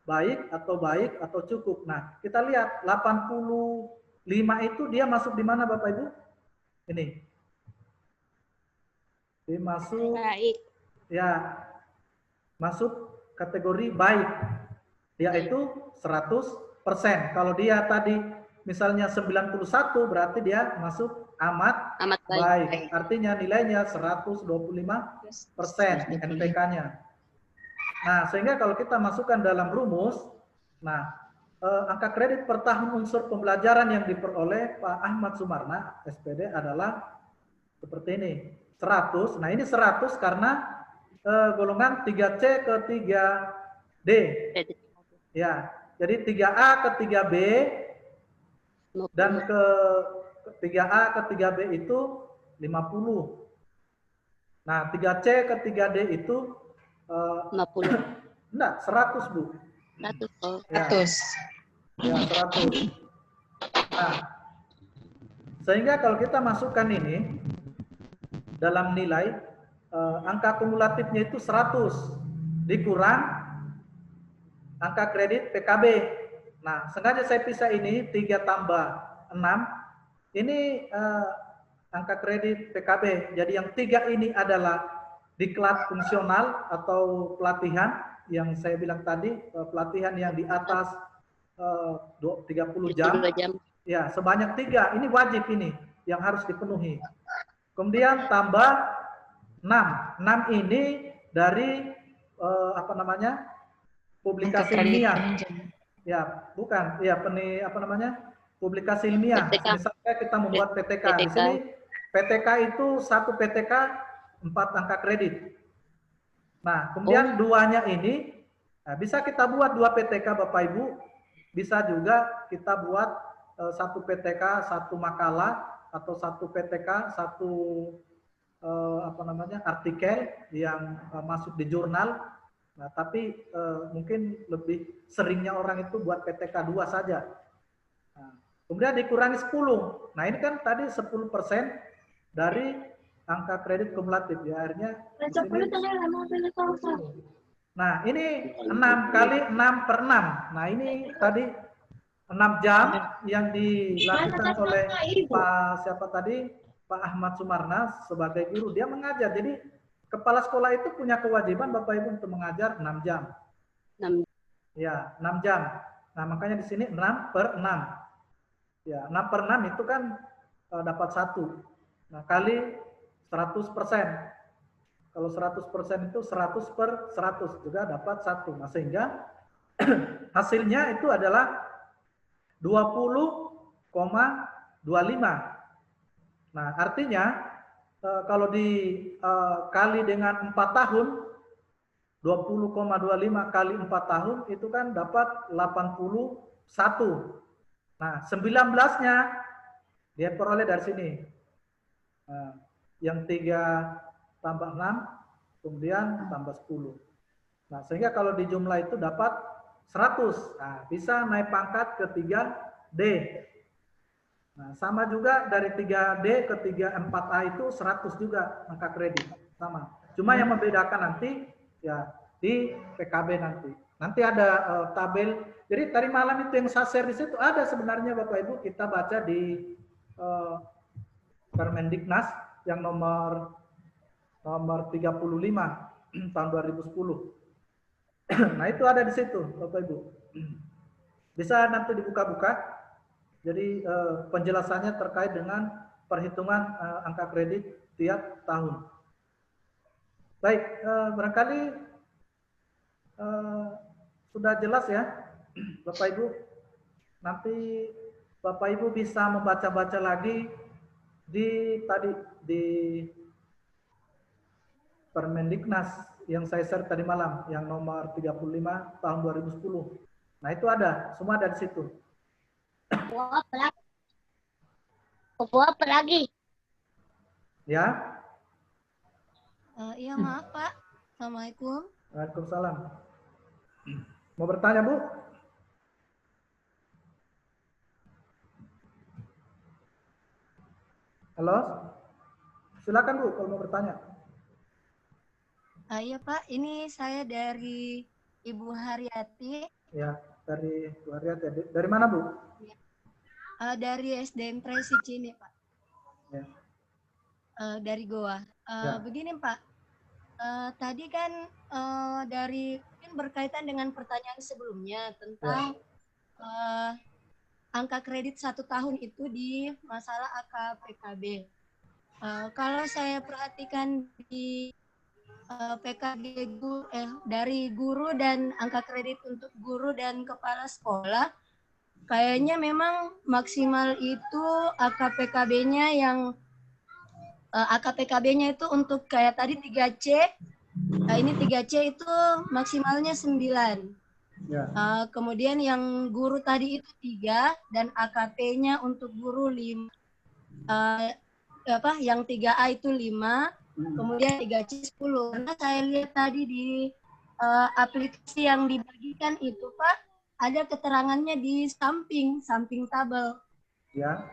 [SPEAKER 1] baik atau cukup. Nah, kita lihat 85 itu dia masuk di mana Bapak Ibu? Ini. Dia masuk
[SPEAKER 2] Baik.
[SPEAKER 1] ya masuk kategori baik. Yaitu 100%. Kalau dia tadi misalnya 91 berarti dia masuk amat baik. Artinya nilainya 125% NPK-nya. Nah, sehingga kalau kita masukkan dalam rumus, nah, angka kredit per tahun unsur pembelajaran yang diperoleh Pak Ahmad Sumarna, SPD adalah seperti ini, 100. Nah, ini 100 karena golongan 3C ke 3D. Ya, jadi 3A ke 3B dan ke 3A ke 3B itu 50. Nah, 3C ke 3D itu
[SPEAKER 4] 50.
[SPEAKER 1] enggak, 100 Bu.
[SPEAKER 4] 100.
[SPEAKER 1] Ya.
[SPEAKER 3] 100.
[SPEAKER 1] Ya, 100. Nah, sehingga kalau kita masukkan ini dalam nilai angka kumulatifnya itu 100 dikurang angka kredit PKB. Nah, sengaja saya pisah ini 3 tambah 6. Ini angka kredit PKB. Jadi yang 3 ini adalah diklat fungsional atau pelatihan yang saya bilang tadi, pelatihan yang di atas 30 jam. Ya, sebanyak 3. Ini wajib ini yang harus dipenuhi. Kemudian tambah 6. 6 ini dari publikasi ilmiah. Ya, bukan. Ya, publikasi ilmiah. Misalnya kita membuat PTK. Di sini PTK itu 1 PTK 4 angka kredit. Nah, kemudian 2-nya ini bisa kita buat 2 PTK Bapak Ibu. Bisa juga kita buat 1 PTK 1 makalah atau 1 PTK 1 artikel yang masuk di jurnal. Nah, tapi mungkin lebih seringnya orang itu buat PTK 2 saja. Nah, kemudian dikurangi 10. Nah, ini kan tadi 10% dari angka kredit kumulatif ya, akhirnya nah ini 6 kali 6 per 6. Nah ini tadi 6 jam yang dilakukan oleh Pak Ahmad Sumarna sebagai guru. Dia mengajar, jadi kepala sekolah itu punya kewajiban Bapak Ibu untuk mengajar 6 jam.
[SPEAKER 4] 6.
[SPEAKER 1] Ya, 6 jam. Nah makanya di sini 6 per 6. Ya, 6 per 6 itu kan dapat 1. Nah kali 100%. Kalau 100% itu 100 per 100 juga dapat 1. Nah, sehingga hasilnya itu adalah 20,25. Nah, artinya kalau dikali dengan 4 tahun, 20,25 kali 4 tahun itu kan dapat 81. Nah, 19-nya dia peroleh dari sini. Nah, yang 3 tambah 6, kemudian tambah 10. Nah, sehingga kalau dijumlah itu dapat 100. Nah, bisa naik pangkat ke 3D. Nah, sama juga dari 3D ke 34A itu 100 juga angka kredit. Sama. Cuma yang membedakan nanti ya di PKB nanti. Nanti ada tabel. Jadi tadi malam itu yang saya share di situ ada sebenarnya Bapak Ibu, kita baca di Permendiknas yang nomor 35 tahun 2010. Nah, itu ada di situ, Bapak Ibu. Bisa nanti dibuka-buka. Jadi penjelasannya terkait dengan perhitungan angka kredit tiap tahun. Baik, barangkali sudah jelas ya, Bapak Ibu. Nanti Bapak Ibu bisa membaca-baca lagi di Permendiknas yang saya share tadi malam, yang nomor 35 tahun 2010. Nah itu ada, semua ada di situ.
[SPEAKER 4] Apa lagi?
[SPEAKER 1] Ya.
[SPEAKER 8] Iya maaf Pak. Assalamualaikum.
[SPEAKER 1] Waalaikumsalam. Mau bertanya Bu? Halo? Silakan Bu kalau mau bertanya.
[SPEAKER 8] Iya Pak, ini saya dari Ibu Haryati.
[SPEAKER 1] Ya, dari Bu Haryati. Dari mana Bu?
[SPEAKER 8] Dari SDN Tresi Cini Pak.
[SPEAKER 1] Ya.
[SPEAKER 8] Dari Goa.
[SPEAKER 1] Ya.
[SPEAKER 8] Begini Pak, tadi kan dari mungkin berkaitan dengan pertanyaan sebelumnya tentang angka kredit 1 tahun itu di masalah AKPKB. Kalau saya perhatikan di PKG dari guru dan angka kredit untuk guru dan kepala sekolah, kayaknya memang maksimal itu AKPKB-nya yang AKPKB-nya itu untuk kayak tadi 3C, ini 3C itu maksimalnya 9.
[SPEAKER 1] Ya.
[SPEAKER 8] Kemudian yang guru tadi itu 3 dan AKP-nya untuk guru 5. Yang 3A itu 5, kemudian 3C 10. Karena saya lihat tadi di aplikasi yang dibagikan itu Pak, ada keterangannya di samping tabel.
[SPEAKER 1] Ya.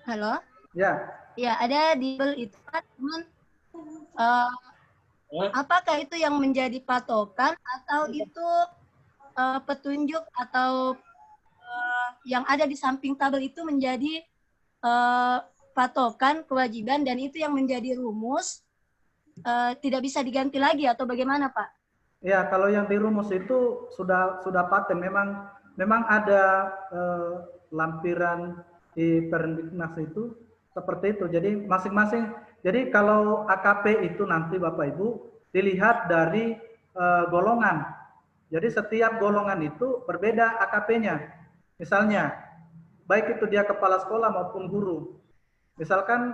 [SPEAKER 8] Halo?
[SPEAKER 1] Ya.
[SPEAKER 8] Ya, ada di tabel itu Pak, cuman apakah itu yang menjadi patokan atau itu petunjuk atau yang ada di samping tabel itu menjadi patokan kewajiban dan itu yang menjadi rumus tidak bisa diganti lagi atau bagaimana Pak?
[SPEAKER 1] Ya, kalau yang di rumus itu sudah paten. Memang ada lampiran di Permendiknas itu seperti itu. Jadi masing-masing. Jadi kalau AKP itu nanti Bapak Ibu dilihat dari golongan. Jadi setiap golongan itu berbeda AKP-nya. Misalnya, baik itu dia kepala sekolah maupun guru. Misalkan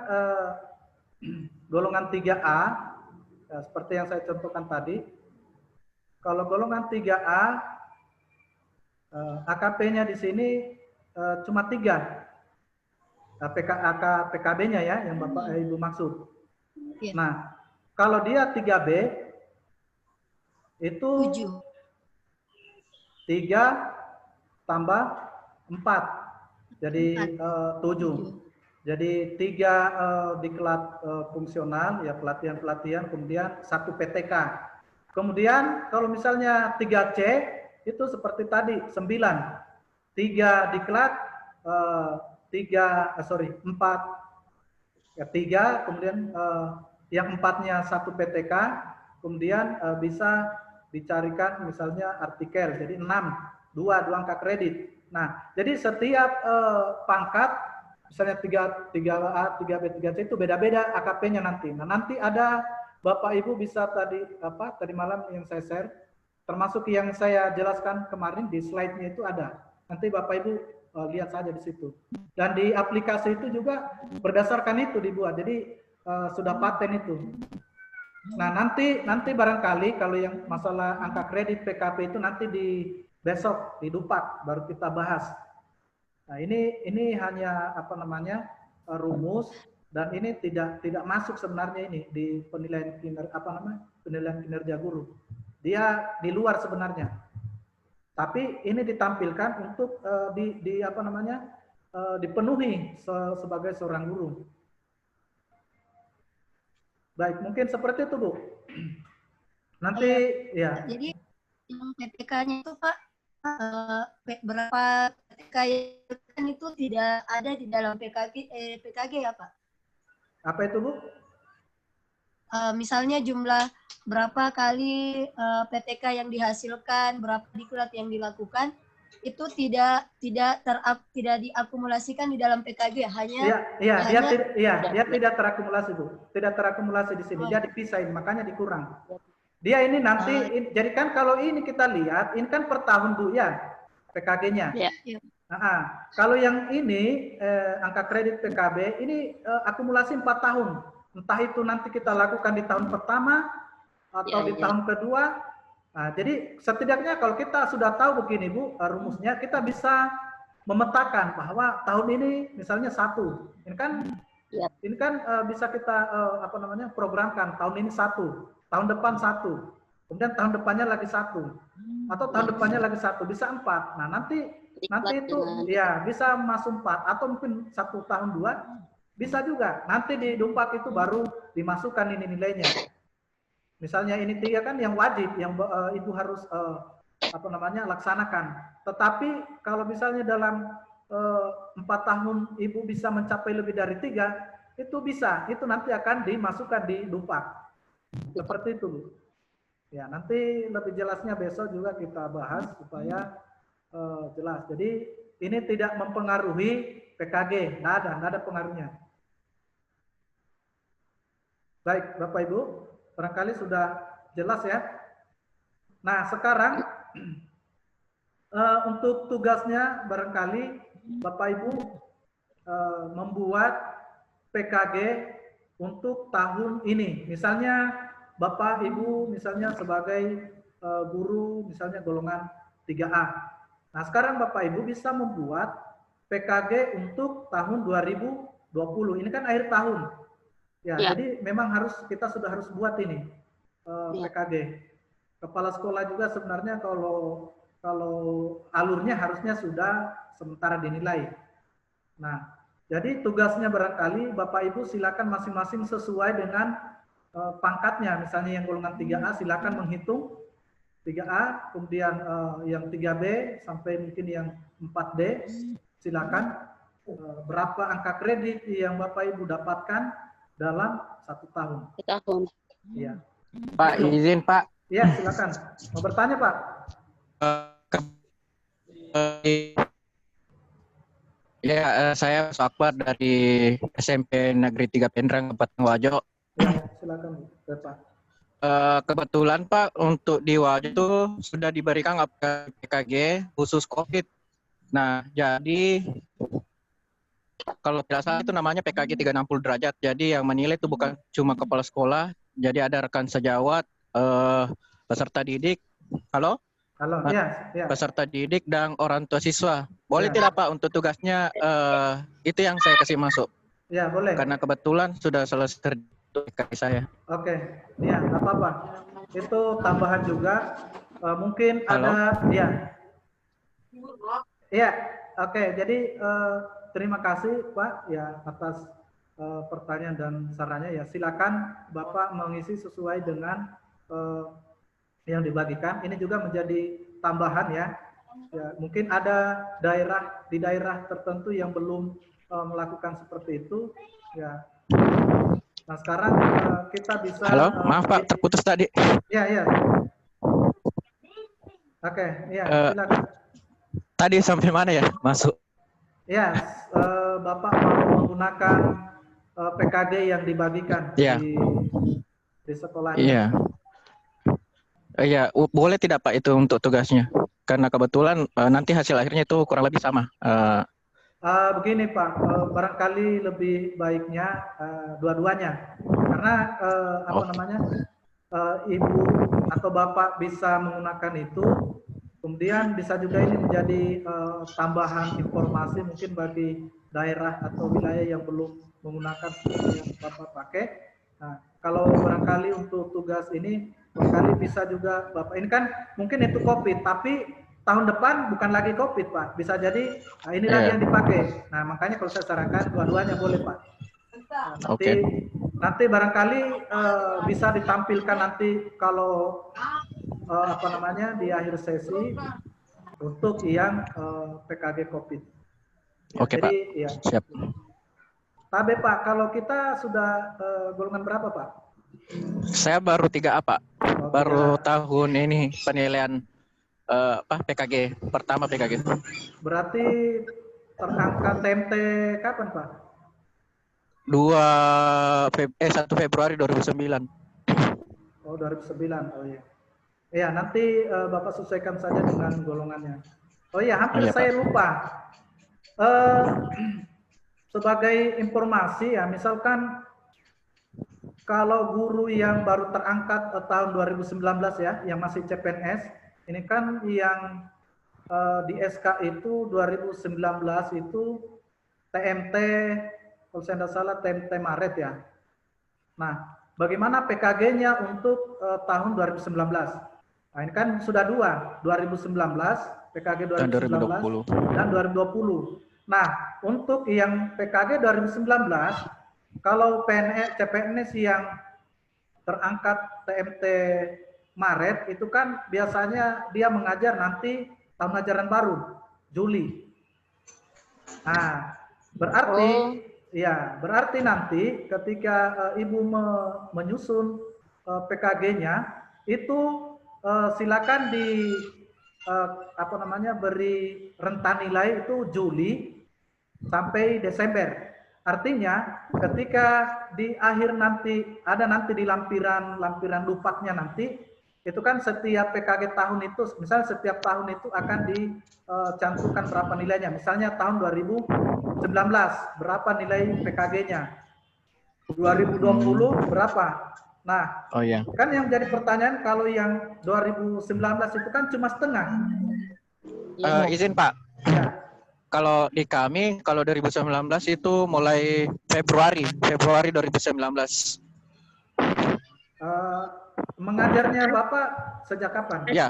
[SPEAKER 1] golongan 3A, seperti yang saya contohkan tadi. Kalau golongan 3A, AKP-nya di sini cuma 3. PKB-nya ya, yang Bapak Ibu maksud.
[SPEAKER 8] Ya.
[SPEAKER 1] Nah, kalau dia 3B, itu 3 tambah 4, jadi 7. Jadi 3 diklat fungsional, ya pelatihan-pelatihan, kemudian 1 PTK. Kemudian kalau misalnya 3C, itu seperti tadi, 9. 3 diklat, 4, ya 3, kemudian yang 4-nya 1 PTK, kemudian bisa dicarikan misalnya artikel, jadi 6, 2 angka kredit. Nah, jadi setiap pangkat, misalnya 3A, 3B, 3C itu beda-beda AKP-nya nanti. Nah, nanti ada Bapak Ibu bisa tadi malam yang saya share, termasuk yang saya jelaskan kemarin di slide-nya itu ada. Nanti Bapak Ibu lihat saja di situ. Dan di aplikasi itu juga berdasarkan itu dibuat. Jadi sudah paten itu. Nah, nanti barangkali kalau yang masalah angka kredit PKP itu nanti di besok di Dupak baru kita bahas. Nah, ini hanya rumus dan ini tidak masuk sebenarnya ini di penilaian kinerja guru. Dia di luar sebenarnya. Tapi ini ditampilkan untuk dipenuhi sebagai seorang guru. Baik, mungkin seperti itu, Bu. Nanti ya.
[SPEAKER 8] Jadi yang PTK-nya itu Pak, berapa PTK itu tidak ada di dalam PKG ya Pak?
[SPEAKER 1] Apa itu, Bu?
[SPEAKER 8] Misalnya jumlah berapa kali PTK yang dihasilkan, berapa diklat yang dilakukan, itu tidak diakumulasikan di dalam PKG, dia tidak terakumulasi, Bu. Tidak terakumulasi di sini, dia dipisahin, makanya dikurang. Dia ini nanti, jadi kan kalau ini kita lihat, ini kan per tahun, Bu, ya, PKG-nya. Ya.
[SPEAKER 1] Kalau yang ini angka kredit PKB ini akumulasi 4 tahun. Entah itu nanti kita lakukan di tahun pertama atau di tahun kedua. Nah, jadi setidaknya kalau kita sudah tahu begini Bu, rumusnya kita bisa memetakan bahwa tahun ini misalnya 1. Ini kan bisa kita programkan tahun ini 1, tahun depan 1, kemudian tahun depannya lagi 1, atau tahun depannya lagi 1, bisa 4. Nah, nanti itu ya bisa masuk 4 atau mungkin 1 tahun 2 bisa juga. Nanti di Dupak itu baru dimasukkan ini nilainya. Misalnya ini 3 kan yang wajib, yang Ibu harus laksanakan. Tetapi kalau misalnya dalam 4 tahun Ibu bisa mencapai lebih dari 3, itu bisa. Itu nanti akan dimasukkan di Dupak. Seperti itu, Bu. Ya, nanti lebih jelasnya besok juga kita bahas supaya jelas. Jadi ini tidak mempengaruhi PKG, nggak ada pengaruhnya. Baik, Bapak Ibu, barangkali sudah jelas ya. Nah, sekarang untuk tugasnya barangkali Bapak Ibu membuat PKG untuk tahun ini. Misalnya Bapak Ibu misalnya sebagai guru misalnya golongan 3A. Nah, sekarang Bapak Ibu bisa membuat PKG untuk tahun 2020. Ini kan akhir tahun. Ya, jadi memang kita sudah harus buat ini PKG. Kepala sekolah juga sebenarnya kalau alurnya harusnya sudah sementara dinilai. Nah, jadi tugasnya barangkali Bapak Ibu silakan masing-masing sesuai dengan pangkatnya. Misalnya yang golongan 3A silakan menghitung 3A, kemudian yang 3B sampai mungkin yang 4D silakan berapa angka kredit yang Bapak Ibu dapatkan dalam 1 tahun. Ya.
[SPEAKER 9] Pak, izin Pak.
[SPEAKER 1] Ya, silakan. Mau bertanya Pak?
[SPEAKER 9] Ya, saya Akbar dari SMP Negeri 3 Pendrang, Kabupaten Wajo.
[SPEAKER 1] Ya, silakan Pak.
[SPEAKER 9] Kebetulan Pak, untuk di Wajo itu sudah diberikan PKG khusus COVID. Nah, jadi kalau tidak salah itu namanya PKG 360 derajat. Jadi yang menilai itu bukan cuma kepala sekolah, jadi ada rekan sejawat, peserta didik. Halo,
[SPEAKER 1] ya.
[SPEAKER 9] Peserta didik dan orang tua siswa. Boleh tidak Pak untuk tugasnya itu yang saya kasih masuk?
[SPEAKER 1] Ya, boleh.
[SPEAKER 9] Karena kebetulan sudah selesai PKG saya.
[SPEAKER 1] Oke, ya nggak apa-apa. Itu tambahan juga. Mungkin ada, ya. Ya, oke. Jadi terima kasih Pak ya atas pertanyaan dan sarannya ya. Silakan Bapak mengisi sesuai dengan yang dibagikan. Ini juga menjadi tambahan ya. Ya, mungkin ada di daerah tertentu yang belum melakukan seperti itu ya. Nah, sekarang kita bisa
[SPEAKER 9] maaf Pak, terputus tadi.
[SPEAKER 1] Ya. Oke, ya, silakan.
[SPEAKER 9] Tadi sampai mana ya masuk?
[SPEAKER 1] Ya, Bapak mau menggunakan PKG yang dibagikan di sekolah.
[SPEAKER 9] Iya. Iya, boleh tidak Pak itu untuk tugasnya? Karena kebetulan nanti hasil akhirnya itu kurang lebih sama.
[SPEAKER 1] Begini Pak, barangkali lebih baiknya dua-duanya, karena Ibu atau Bapak bisa menggunakan itu, kemudian bisa juga ini menjadi tambahan informasi mungkin bagi daerah atau wilayah yang belum menggunakan seperti yang Bapak pakai. Nah, kalau barangkali untuk tugas ini barangkali bisa juga Bapak, ini kan mungkin itu COVID, tapi tahun depan bukan lagi COVID Pak, bisa jadi inilah yang dipakai. Nah, makanya kalau saya sarankan dua-duanya boleh Pak. Nah, nanti barangkali bisa ditampilkan nanti kalau di akhir sesi untuk yang PKG COVID.
[SPEAKER 9] Oke
[SPEAKER 1] jadi,
[SPEAKER 9] Pak,
[SPEAKER 1] ya.
[SPEAKER 9] siap.
[SPEAKER 1] Tapi Pak, kalau kita sudah golongan berapa Pak?
[SPEAKER 9] Saya baru 3A Pak, baru tahun ini penilaian PKG, pertama PKG.
[SPEAKER 1] Berarti terangkat TMT kapan Pak?
[SPEAKER 9] 1 Februari 2009.
[SPEAKER 1] Oh, 2009. Oh iya. Iya, nanti Bapak sesuaikan saja dengan golongannya. Oh iya, hampir saya lupa. Eh, sebagai informasi ya, misalkan kalau guru yang baru terangkat tahun 2019 ya, yang masih CPNS, ini kan yang di SK itu 2019 itu TMT, kalau saya tidak salah TMT Maret ya. Nah, bagaimana PKG-nya untuk tahun 2019? Nah, ini kan sudah dua, 2019, PKG 2019 dan 2020. Nah, untuk yang PKG 2019, kalau PNS, CPNS yang terangkat TMT Maret, itu kan biasanya dia mengajar nanti tahun ajaran baru, Juli. Nah, berarti ya, berarti nanti ketika Ibu menyusun PKG-nya itu silakan di apa namanya, beri rentan nilai itu Juli sampai Desember. Artinya ketika di akhir nanti ada nanti di lampiran lupaknya nanti itu kan setiap PKG tahun itu, misalnya setiap tahun itu akan dicantumkan berapa nilainya. Misalnya tahun 2019 berapa nilai PKG-nya, 2020 berapa. Nah, kan yang jadi pertanyaan kalau yang 2019 itu kan cuma setengah.
[SPEAKER 9] Izin Pak.
[SPEAKER 1] Ya.
[SPEAKER 9] Kalau di kami, kalau 2019 itu mulai Februari 2019.
[SPEAKER 1] Mengajarnya Bapak sejak kapan?
[SPEAKER 9] Ya,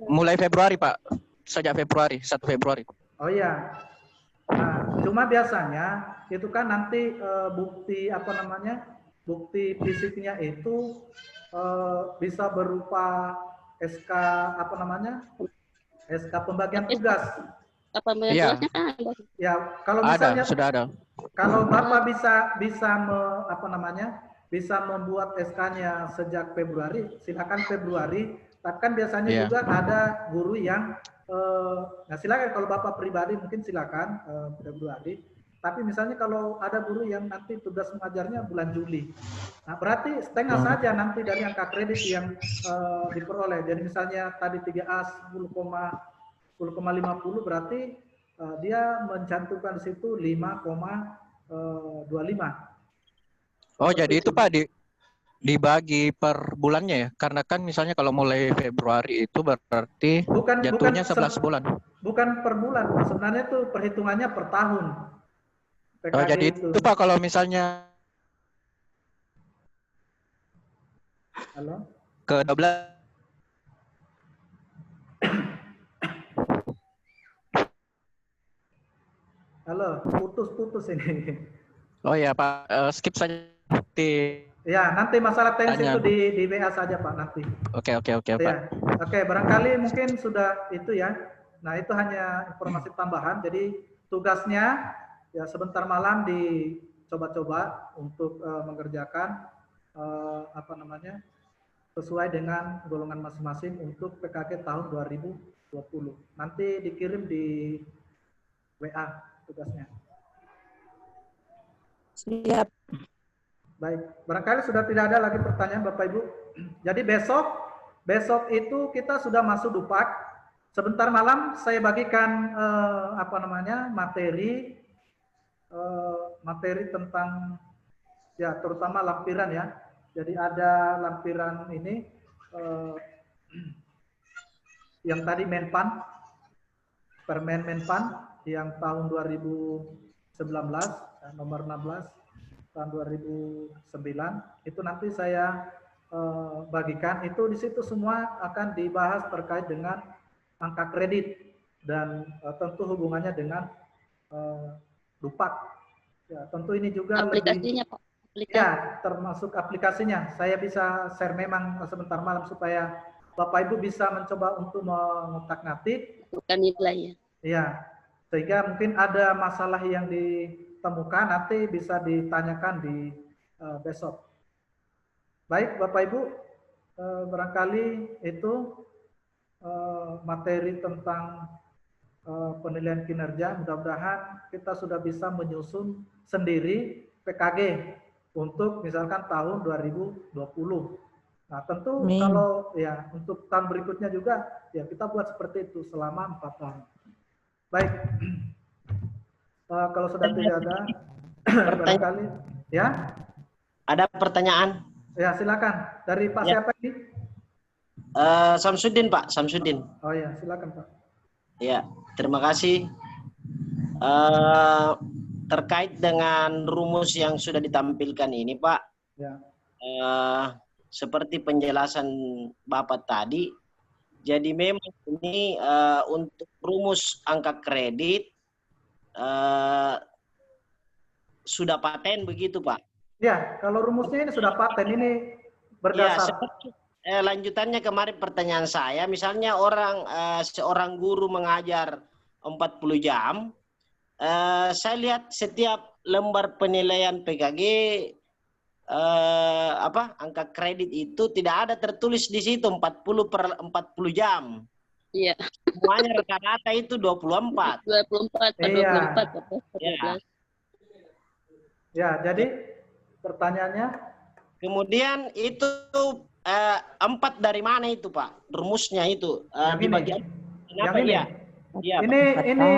[SPEAKER 9] mulai Februari Pak, sejak Februari, 1 Februari.
[SPEAKER 1] Oh iya. Nah, cuma biasanya itu kan nanti bukti apa namanya, bukti fisiknya itu bisa berupa SK apa namanya, SK pembagian tugas.
[SPEAKER 9] Iya.
[SPEAKER 1] Ya, kalau misalnya
[SPEAKER 9] sudah ada.
[SPEAKER 1] Kalau Bapak bisa apa namanya, bisa membuat SK-nya sejak Februari, silakan Februari. Tapi kan biasanya juga ada guru yang nah silakan kalau Bapak pribadi mungkin silakan Februari. Tapi misalnya kalau ada guru yang nanti tugas mengajarnya bulan Juli, nah berarti setengah saja nanti dari angka kredit yang diperoleh. Jadi misalnya tadi 3A 10,50 berarti dia mencantumkan di situ 5,25.
[SPEAKER 9] Oh, jadi itu Pak dibagi per bulannya ya? Karena kan misalnya kalau mulai Februari itu berarti jatuhnya 11 bulan.
[SPEAKER 1] Bukan per bulan, sebenarnya itu perhitungannya per tahun. PKG
[SPEAKER 9] oh, jadi itu Pak kalau misalnya
[SPEAKER 1] Halo?
[SPEAKER 9] Ke 12.
[SPEAKER 1] Halo, putus-putus ini.
[SPEAKER 9] Oh ya Pak, skip saja.
[SPEAKER 1] Ya, nanti masalah tensi itu di WA saja Pak nanti.
[SPEAKER 9] Oke
[SPEAKER 1] ya.
[SPEAKER 9] Pak.
[SPEAKER 1] Oke, barangkali mungkin sudah itu ya. Nah, itu hanya informasi tambahan. Jadi tugasnya ya sebentar malam dicoba-coba untuk mengerjakan apa namanya, sesuai dengan golongan masing-masing untuk PKG tahun 2020. Nanti dikirim di WA tugasnya.
[SPEAKER 10] Siap.
[SPEAKER 1] Baik, barangkali sudah tidak ada lagi pertanyaan Bapak Ibu. Jadi besok itu kita sudah masuk Dupak. Sebentar malam saya bagikan apa namanya, materi tentang ya terutama lampiran ya. Jadi ada lampiran ini yang tadi Menpan, Permen Menpan yang tahun 2019 nomor 16 tahun 2009 itu nanti saya bagikan. Itu di situ semua akan dibahas terkait dengan angka kredit dan tentu hubungannya dengan Dupak. Ya, tentu ini juga
[SPEAKER 4] aplikasinya Pak.
[SPEAKER 1] Ya, termasuk aplikasinya. Saya bisa share memang sebentar malam supaya Bapak Ibu bisa mencoba untuk mengotak-ngatik.
[SPEAKER 4] Bukan nilainya.
[SPEAKER 1] Ya, sehingga mungkin ada masalah yang ditemukan nanti bisa ditanyakan di besok. Baik, Bapak Ibu, barangkali itu materi tentang penilaian kinerja. Mudah-mudahan kita sudah bisa menyusun sendiri PKG untuk misalkan tahun 2020. Nah, tentu kalau ya untuk tahun berikutnya juga ya kita buat seperti itu selama 4 tahun. Baik. Kalau sudah tidak ada, barangkali ya.
[SPEAKER 6] Ada pertanyaan?
[SPEAKER 1] Ya, silakan. Dari Pak
[SPEAKER 6] Ya.
[SPEAKER 1] siapa ini?
[SPEAKER 6] Samsudin, Pak. Samsudin.
[SPEAKER 1] Oh ya, silakan Pak.
[SPEAKER 6] Ya, terima kasih. Terkait dengan rumus yang sudah ditampilkan ini, Pak.
[SPEAKER 1] Ya.
[SPEAKER 6] Seperti penjelasan Bapak tadi, jadi memang ini untuk rumus angka kredit sudah paten begitu, Pak?
[SPEAKER 1] Ya, kalau rumusnya ini sudah paten, ini
[SPEAKER 6] Ya,
[SPEAKER 1] berdasar.
[SPEAKER 6] seperti lanjutannya kemarin pertanyaan saya, misalnya seorang guru mengajar 40 jam, saya lihat setiap lembar penilaian PKG angka kredit itu tidak ada tertulis di situ 40 per 40 jam.
[SPEAKER 10] Iya.
[SPEAKER 6] Semuanya rata-rata itu 24.
[SPEAKER 10] 24 per
[SPEAKER 1] Iya.
[SPEAKER 10] 24 per 12.
[SPEAKER 1] Ya, jadi pertanyaannya,
[SPEAKER 6] Kemudian itu 4 dari mana itu, Pak? Rumusnya itu
[SPEAKER 1] yang
[SPEAKER 6] di
[SPEAKER 1] ini.
[SPEAKER 6] bagian
[SPEAKER 1] Yang
[SPEAKER 6] kenapa
[SPEAKER 1] ini.
[SPEAKER 6] ya? Iya, Pak.
[SPEAKER 1] Ini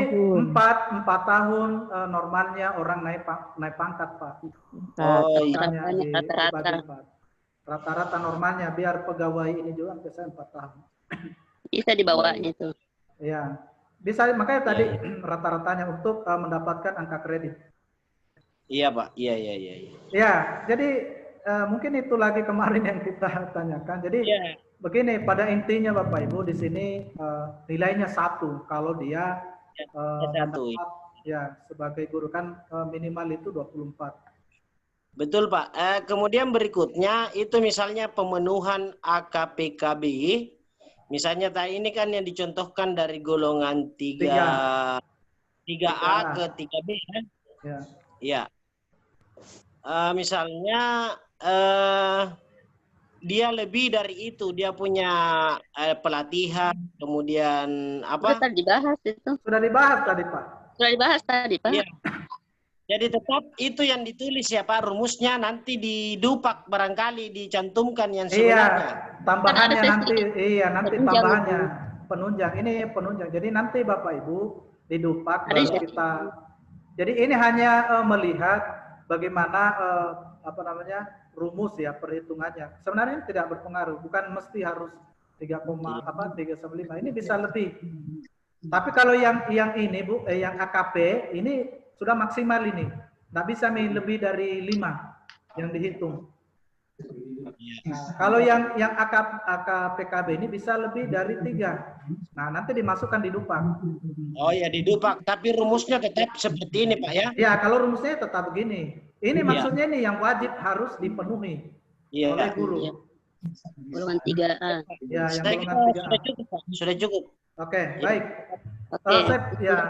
[SPEAKER 1] 4 tahun normalnya orang naik pangkat, Pak.
[SPEAKER 6] Oh, iya.
[SPEAKER 1] Makanya
[SPEAKER 10] Rata-rata.
[SPEAKER 1] dibagi 4. Rata-rata normalnya biar pegawai ini juga biasanya 4 tahun.
[SPEAKER 10] Bisa dibawa gitu.
[SPEAKER 1] Ya, bisa, makanya tadi rata-ratanya untuk mendapatkan angka kredit.
[SPEAKER 6] Iya, Pak. Iya.
[SPEAKER 1] Ya, jadi mungkin itu lagi kemarin yang kita tanyakan. Jadi
[SPEAKER 6] Iya.
[SPEAKER 1] begini, pada intinya Bapak Ibu di sini nilainya 1 kalau dia
[SPEAKER 6] Satu.
[SPEAKER 1] mendapat, ya sebagai guru kan minimal itu 24.
[SPEAKER 6] Betul, Pak. Kemudian berikutnya itu misalnya pemenuhan AKPKB. Misalnya tadi ini kan yang dicontohkan dari golongan 3A ke 3B kan?
[SPEAKER 1] Ya.
[SPEAKER 6] Iya. Misalnya dia lebih dari itu, dia punya pelatihan, kemudian apa?
[SPEAKER 10] Sudah dibahas itu.
[SPEAKER 1] Sudah dibahas tadi, Pak.
[SPEAKER 10] Sudah dibahas tadi, Pak.
[SPEAKER 6] Iya. Jadi tetap itu yang ditulis ya, Pak, rumusnya nanti di dupak barangkali dicantumkan yang sebenarnya.
[SPEAKER 1] Iya, tambahannya
[SPEAKER 10] Ada
[SPEAKER 1] nanti, nanti
[SPEAKER 10] penunjang
[SPEAKER 1] tambahannya penunjang. Ini penunjang. Jadi nanti Bapak Ibu di dupak baru kita. Jadi ini hanya melihat bagaimana rumus ya perhitungannya. Sebenarnya tidak berpengaruh, bukan mesti harus 3,5. Ini bisa lebih. Tapi kalau yang ini Bu, yang AKP ini sudah maksimal ini. Nggak bisa lebih dari 5 yang dihitung. Kalau yang AKPKB ini bisa lebih dari 3. Nah, nanti dimasukkan di dupak.
[SPEAKER 6] Oh ya, di dupak. Tapi rumusnya tetap seperti ini, Pak ya?
[SPEAKER 1] Ya, kalau rumusnya tetap begini. Ini maksudnya ini yang wajib harus dipenuhi oleh guru.
[SPEAKER 10] Iya. Golongan 3A.
[SPEAKER 1] Ya, yang
[SPEAKER 6] Saya
[SPEAKER 1] golongan 3A.
[SPEAKER 6] sudah cukup, Pak. Sudah cukup.
[SPEAKER 1] Oke, baik.
[SPEAKER 10] Oke.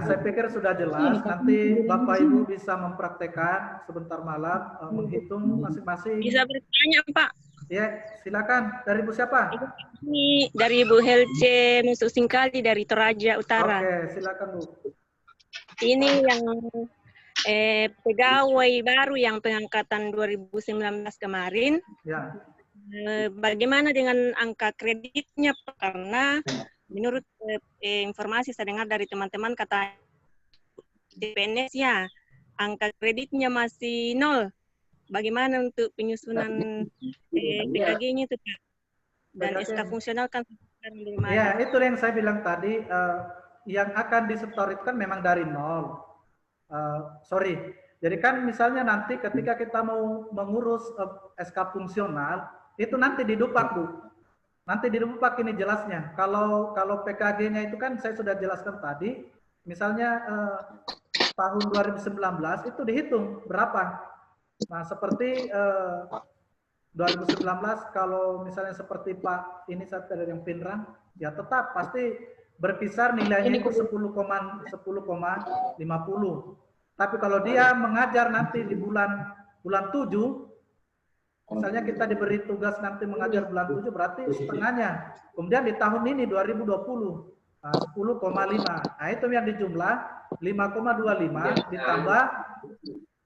[SPEAKER 1] Saya pikir sudah jelas. Nanti Bapak Ibu bisa mempraktekkan sebentar malam, menghitung masing-masing.
[SPEAKER 11] Bisa bertanya, Pak?
[SPEAKER 1] Ya, silakan. Dari Bu siapa?
[SPEAKER 11] Ini dari Bu Helce Musuh Singkali dari Toraja Utara.
[SPEAKER 1] Oke, silakan Bu.
[SPEAKER 11] Ini yang pegawai baru yang pengangkatan 2019 kemarin.
[SPEAKER 1] Ya.
[SPEAKER 11] Bagaimana dengan angka kreditnya, Pak? Karena menurut informasi saya dengar dari teman-teman kata PNS ya, angka kreditnya masih 0. Bagaimana untuk penyusunan PKG-nya itu, Pak? Dan SK fungsional kan belum ada.
[SPEAKER 1] Ya, itu yang saya bilang tadi, yang akan disetorkan memang dari 0. Jadi kan misalnya nanti ketika kita mau mengurus SK fungsional, itu nanti di dupak, Bu. Nanti di dupak ini jelasnya. Kalau PKG-nya itu kan saya sudah jelaskan tadi, misalnya tahun 2019 itu dihitung berapa. Nah, seperti 2019 kalau misalnya seperti Pak ini saya dari yang Pinrang, ya tetap pasti berkisar nilainya itu 10,50. Tapi kalau dia mengajar nanti di bulan 7, misalnya kita diberi tugas nanti mengajar bulan 7 berarti setengahnya. Kemudian di tahun ini 2020 10,5. Nah, itu yang dijumlah 5,25 ditambah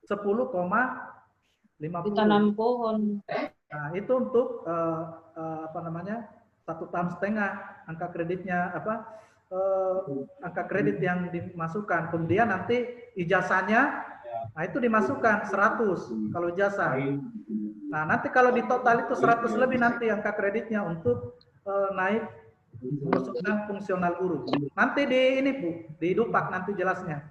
[SPEAKER 1] 10,50.
[SPEAKER 12] Ditanam pohon.
[SPEAKER 1] Nah, itu untuk 1,5 tahun angka kreditnya angka kredit yang dimasukkan. Kemudian nanti ijazahnya, nah itu dimasukkan 100 kalau ijazah. Nah nanti kalau di total itu 100 lebih nanti angka kreditnya untuk naik prosedur fungsional guru. Nanti di ini Bu, di Dupak nanti jelasnya.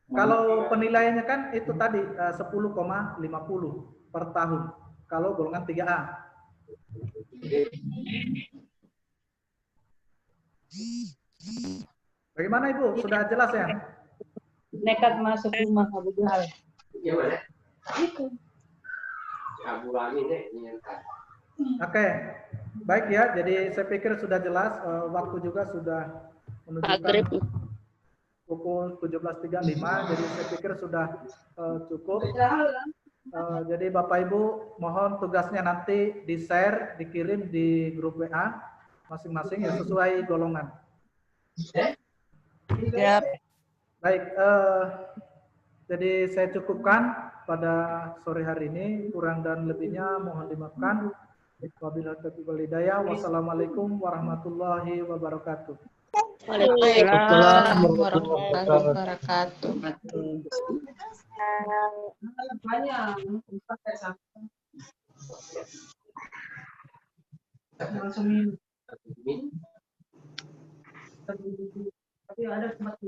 [SPEAKER 1] Kalau penilaiannya kan itu tadi 10,50 per tahun. Kalau golongan 3A. Bagaimana Ibu? Sudah jelas ya?
[SPEAKER 12] Nekat masuk rumah Abu Jahal. Itu.
[SPEAKER 1] Oke, baik ya. Jadi saya pikir sudah jelas. Waktu juga sudah menunjukkan pukul 17.35. Jadi saya pikir sudah cukup. Jadi Bapak Ibu mohon tugasnya nanti di-share, dikirim di grup WA masing-masing ya sesuai golongan.
[SPEAKER 13] Siap.
[SPEAKER 1] Baik, jadi saya cukupkan pada sore hari ini. Kurang dan lebihnya mohon dimaafkan. Wabillahi taufiq wal hidayah. Wassalamualaikum warahmatullahi wabarakatuh.
[SPEAKER 3] Waalaikumsalam warahmatullahi wabarakatuh.
[SPEAKER 12] Tapi ada tempat